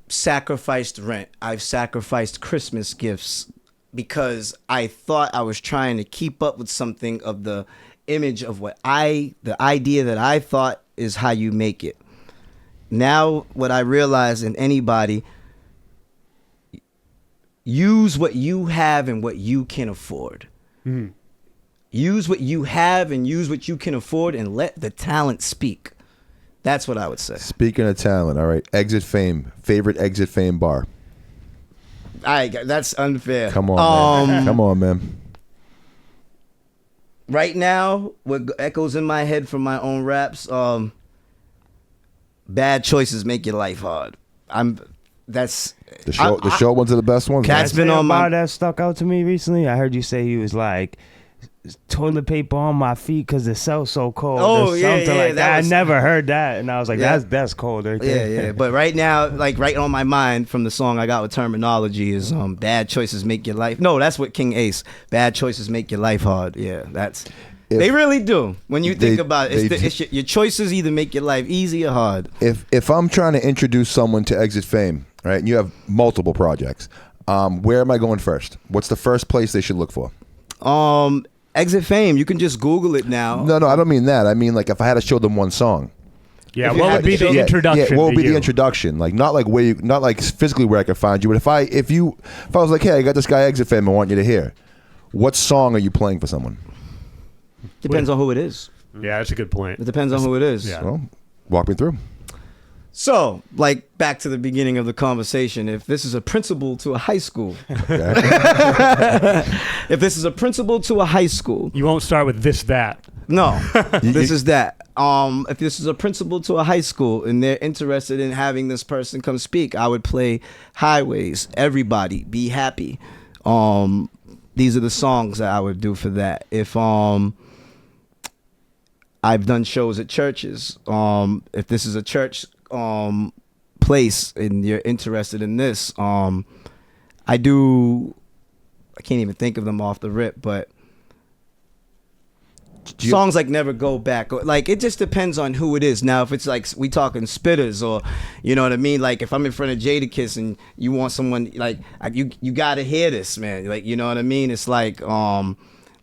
sacrificed rent. I've sacrificed Christmas gifts because I thought I was trying to keep up with something of the image of the idea that I thought is how you make it. Now what I realize in anybody, use what you have and what you can afford. Mm. Use what you have and use what you can afford and let the talent speak. That's what I would say. Speaking of talent, all right. Exit Fame. Favorite Exit Fame bar? That's unfair. Come on, man. Come on, man. Right now, what echoes in my head from my own raps, bad choices make your life hard. The short ones are the best ones. That's been on my that stuck out to me recently. I heard you say he was like, toilet paper on my feet because it sells so cold. Oh, yeah, like that. I never heard that, and I was like, that's cold right there. Yeah. But right now, like right on my mind from the song I got with Terminology is bad choices make your life. No, that's what King Ace. Bad choices make your life hard. Yeah, they really do. When you think about it, your choices either make your life easy or hard. If I'm trying to introduce someone to Exit Fame, right, and you have multiple projects, where am I going first? What's the first place they should look for? Exit Fame. You can just Google it now. No, I don't mean that. I mean like if I had to show them one song. Yeah, what would be the introduction? Yeah, what would be the introduction? Like not like physically where I could find you, but if I was like, hey, I got this guy Exit Fame, I want you to hear. What song are you playing for someone? Depends on who it is. Yeah, that's a good point. It depends on who it is. Yeah. Well, walk me through. So, like back to the beginning of the conversation, if this is a principal to a high school, if this is a principal to a high school, you won't start with that. No, this is that. If this is a principal to a high school and they're interested in having this person come speak, I would play Highways, Everybody, Be Happy. These are the songs that I would do for that. If I've done shows at churches, if this is a church place and you're interested in this, I can't even think of them off the rip, but songs like Never Go Back, like it just depends on who it is. Now if it's like we talking spitters, or you know what I mean, like if I'm in front of Jadakiss and you want someone like you gotta hear this, man, like you know what I mean, it's like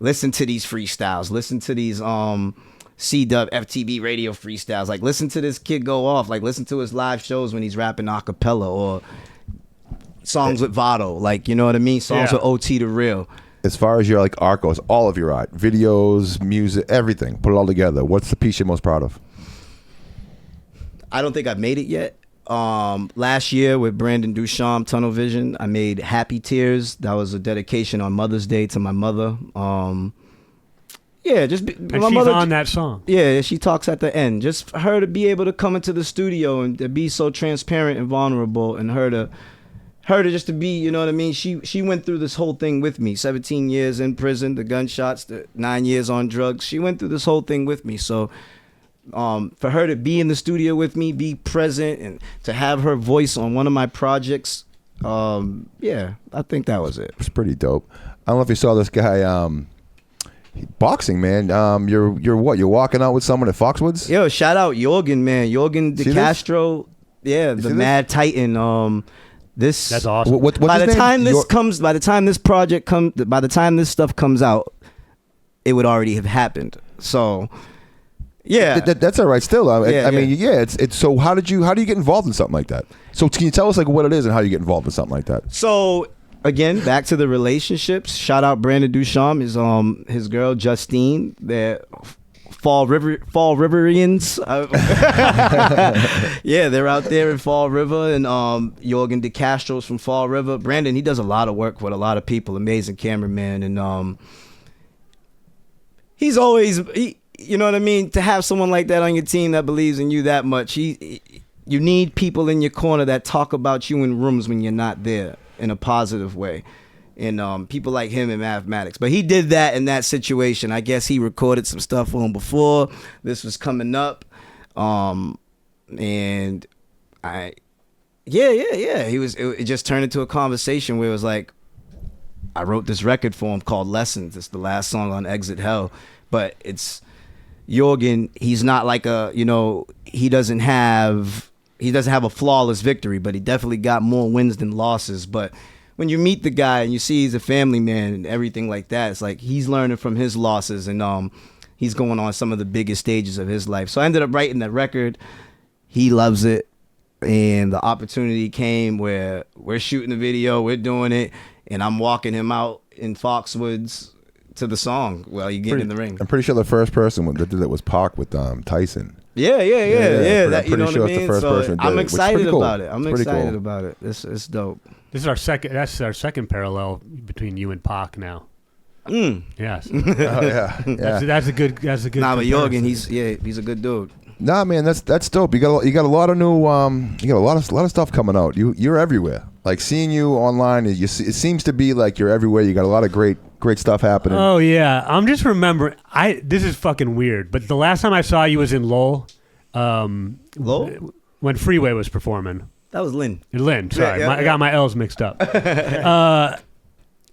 listen to these freestyles, listen to these C-Dub FTB radio freestyles, like listen to this kid go off, like listen to his live shows when he's rapping a cappella, or songs with Vado, like you know what I mean, songs with OT the Real. As far as your like art goes, all of your art, videos, music, everything, put it all together, what's the piece you're most proud of? I don't think I've made it yet. Last year with Brandon Duchamp, Tunnel Vision, I made Happy Tears. That was a dedication on Mother's Day to my mother. And my she's mother, on that song. Yeah, she talks at the end. Just for her to be able to come into the studio and to be so transparent and vulnerable, and her to just to be, you know what I mean? She went through this whole thing with me. 17 years in prison, the gunshots, the 9 years on drugs. She went through this whole thing with me. So for her to be in the studio with me, be present, and to have her voice on one of my projects, I think that was it. It's pretty dope. I don't know if you saw this guy, boxing, man. You're what? You're walking out with someone at Foxwoods? Yo, shout out Jorgen, man. Jorgen De Castro. Yeah, the Mad Titan. That's awesome. What's by the his time name? by the time this project by the time this stuff comes out, it would already have happened. So, yeah, that's all right. Still, I mean, it's. So, how do you get involved in something like that? So, can you tell us like what it is and how you get involved in something like that? So, again, back to the relationships. Shout out Brandon Duchamp, his girl Justine. They're Fall Riverians. Yeah, they're out there in Fall River, and Jorgen De Castro's from Fall River. Brandon, he does a lot of work with a lot of people, amazing cameraman, and he's always, you know what I mean, to have someone like that on your team that believes in you that much. You need people in your corner that talk about you in rooms when you're not there in a positive way. And people like him in mathematics. But he did that in that situation. I guess he recorded some stuff for him before this was coming up. And it just turned into a conversation where it was like, I wrote this record for him called Lessons. It's the last song on Exit Hell. But it's Jorgen, he's not like he doesn't have a flawless victory, but he definitely got more wins than losses. But when you meet the guy and you see he's a family man and everything like that, it's like he's learning from his losses, and he's going on some of the biggest stages of his life. So I ended up writing that record. He loves it, and the opportunity came where we're shooting the video, we're doing it, and I'm walking him out in Foxwoods to the song while you get in the ring. I'm pretty sure the first person that did that was Pac with Tyson. Yeah. That, you know what I mean? The first person I'm did excited cool. about it. I'm Pretty excited cool. about it. It's dope. This is our second. That's our second parallel between you and Pac now. Yes. Oh, yeah. That's a good. Nah, but Jorgen, he's a good dude. Nah, man, that's dope. You got a lot of new you got a lot of stuff coming out. You're everywhere. Like seeing you online, it seems to be like you're everywhere. You got a lot of great stuff happening. Oh yeah, I'm just remembering. This is fucking weird, but the last time I saw you was in Lowell. Lowell? When Freeway was performing. That was Lynn. Lynn, sorry, I got my L's mixed up.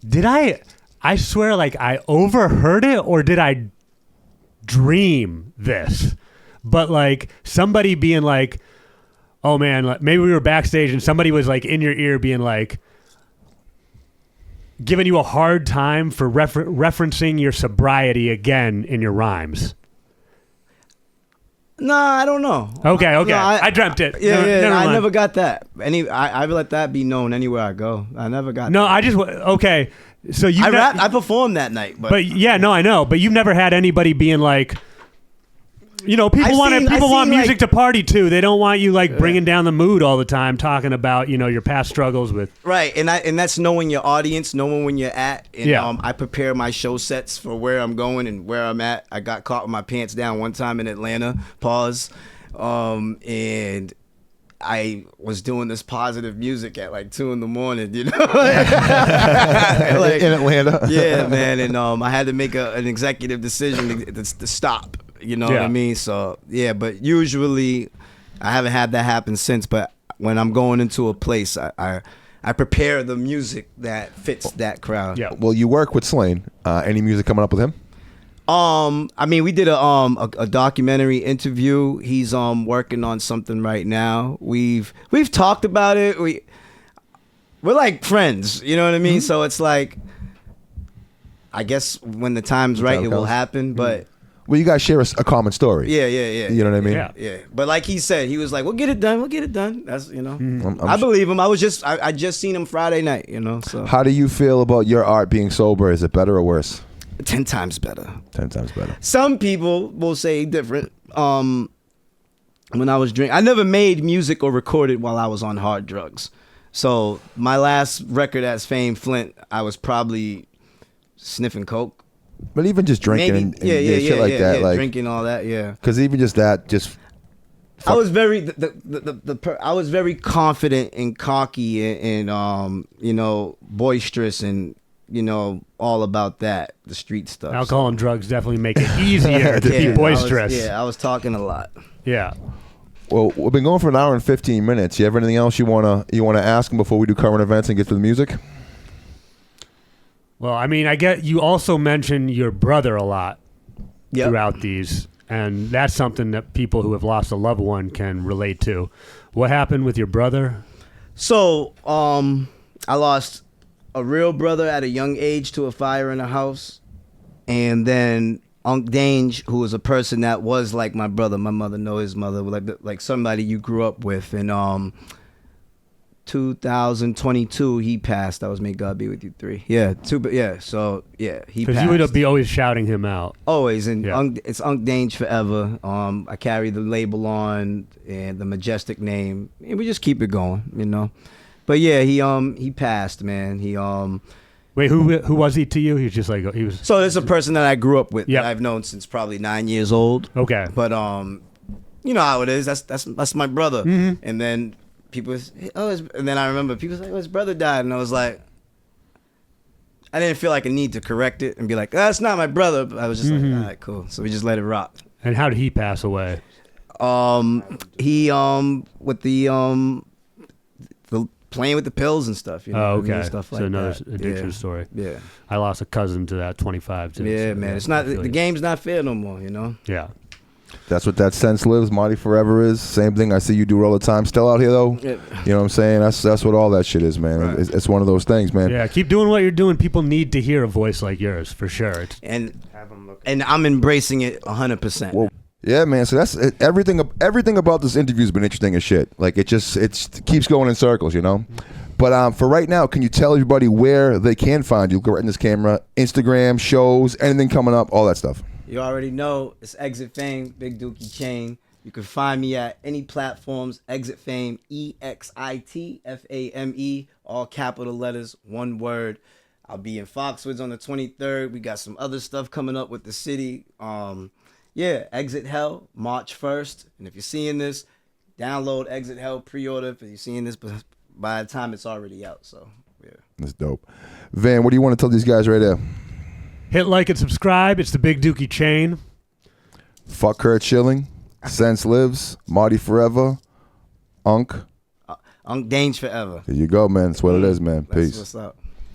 Did I swear, like I overheard it, or did I dream this? But like somebody being like, "Oh man," like, maybe we were backstage and somebody was like in your ear being like, giving you a hard time for referencing your sobriety again in your rhymes. Nah, I don't know. Okay. No, I dreamt it. I never got that. I let that be known anywhere I go. I never got. No, that. I just okay. So you. I performed that night, but yeah, no, I know. But you've never had anybody being like, you know, people want music to party to. They don't want you like bringing down the mood all the time, talking about your past struggles with. Right, and that's knowing your audience, knowing when you're at. And, I prepare my show sets for where I'm going and where I'm at. I got caught with my pants down one time in Atlanta. And I was doing this positive music at like 2 a.m, like, in Atlanta. Yeah, man, and I had to make an executive decision to stop. You know what I mean? So yeah, but usually I haven't had that happen since. But when I'm going into a place, I prepare the music that fits that crowd. Yeah. Well, you work with Slain. Any music coming up with him? I mean, we did a documentary interview. He's working on something right now. We've talked about it. We're like friends. You know what I mean? Mm-hmm. So it's like, I guess when the time's right, it will happen. But well, you guys share a common story. Yeah. You know what I mean? Yeah. But like he said, he was like, "We'll get it done. That's I believe him. I just seen him Friday night. So how do you feel about your art being sober? Is it better or worse? 10 times better. 10 times better. Some people will say different. When I was drinking, I never made music or recorded while I was on hard drugs. So my last record as Fame Flint, I was probably sniffing coke. But even just drinking and shit like that, like drinking all that, yeah. Because even just that, I was very I was very confident and cocky and boisterous and all about that, the street stuff. Alcohol and drugs definitely make it easier to be boisterous. I was talking a lot. Yeah. Well, we've been going for an hour and 15 minutes. You have anything else you wanna ask him before we do current events and get to the music? Well, I mean, I get you also mentioned your brother a lot throughout these, and that's something that people who have lost a loved one can relate to. What happened with your brother? So, I lost a real brother at a young age to a fire in a house, and then Unc Dange, who was a person that was like my brother. My mother know his mother, like somebody you grew up with, and 2022 he passed. That was May God Be With You 3. He passed. Because you would be always shouting him out. Always, and it's Unc Dange forever. I carry the label on and the majestic name, and we just keep it going, But yeah, he passed, man. Wait, who was he to you? He was just like he was. So this is a person that I grew up with. That I've known since probably 9 years old. Okay. But you know how it is. That's my brother. Mm-hmm. And then people, and then I remember people say, his brother died, and I was like, I didn't feel like a need to correct it and be like, that's not my brother. But I was just like, all right, cool. So we just let it rock. And how did he pass away? He with the playing with the pills and stuff. Okay. Stuff like so another that. addiction story. Yeah. I lost a cousin to that 25 too. Yeah, so man. It's not the game's not fair no more. Yeah. That's what that sense lives. Marty Forever is same thing. I see you do all the time. Still out here though. Yeah. You know what I'm saying? That's what all that shit is, man. Right. It's one of those things, man. Yeah. Keep doing what you're doing. People need to hear a voice like yours for sure. And I'm embracing it 100%. Well, yeah, man. So that's everything about this interview has been interesting as shit. Like it keeps going in circles, But for right now, can you tell everybody where they can find you? Go right in this camera. Instagram, shows, anything coming up, all that stuff. You already know it's Exit Fame, Big Dookie Chain. You can find me at any platforms, Exit Fame, EXITFAME, all capital letters, one word. I'll be in Foxwoods on the 23rd. We got some other stuff coming up with the city. Exit Hell, March 1st. And if you're seeing this, download Exit Hell, pre-order. If you're seeing this, by the time it's already out. So, yeah. That's dope. Van, what do you want to tell these guys right there? Hit like and subscribe. It's the Big Dookie Chain. Fuck Her Chilling. Sense Lives. Marty Forever. Unk Unk Dange Forever. There you go, man. That's what it is, man. Peace. That's what's up.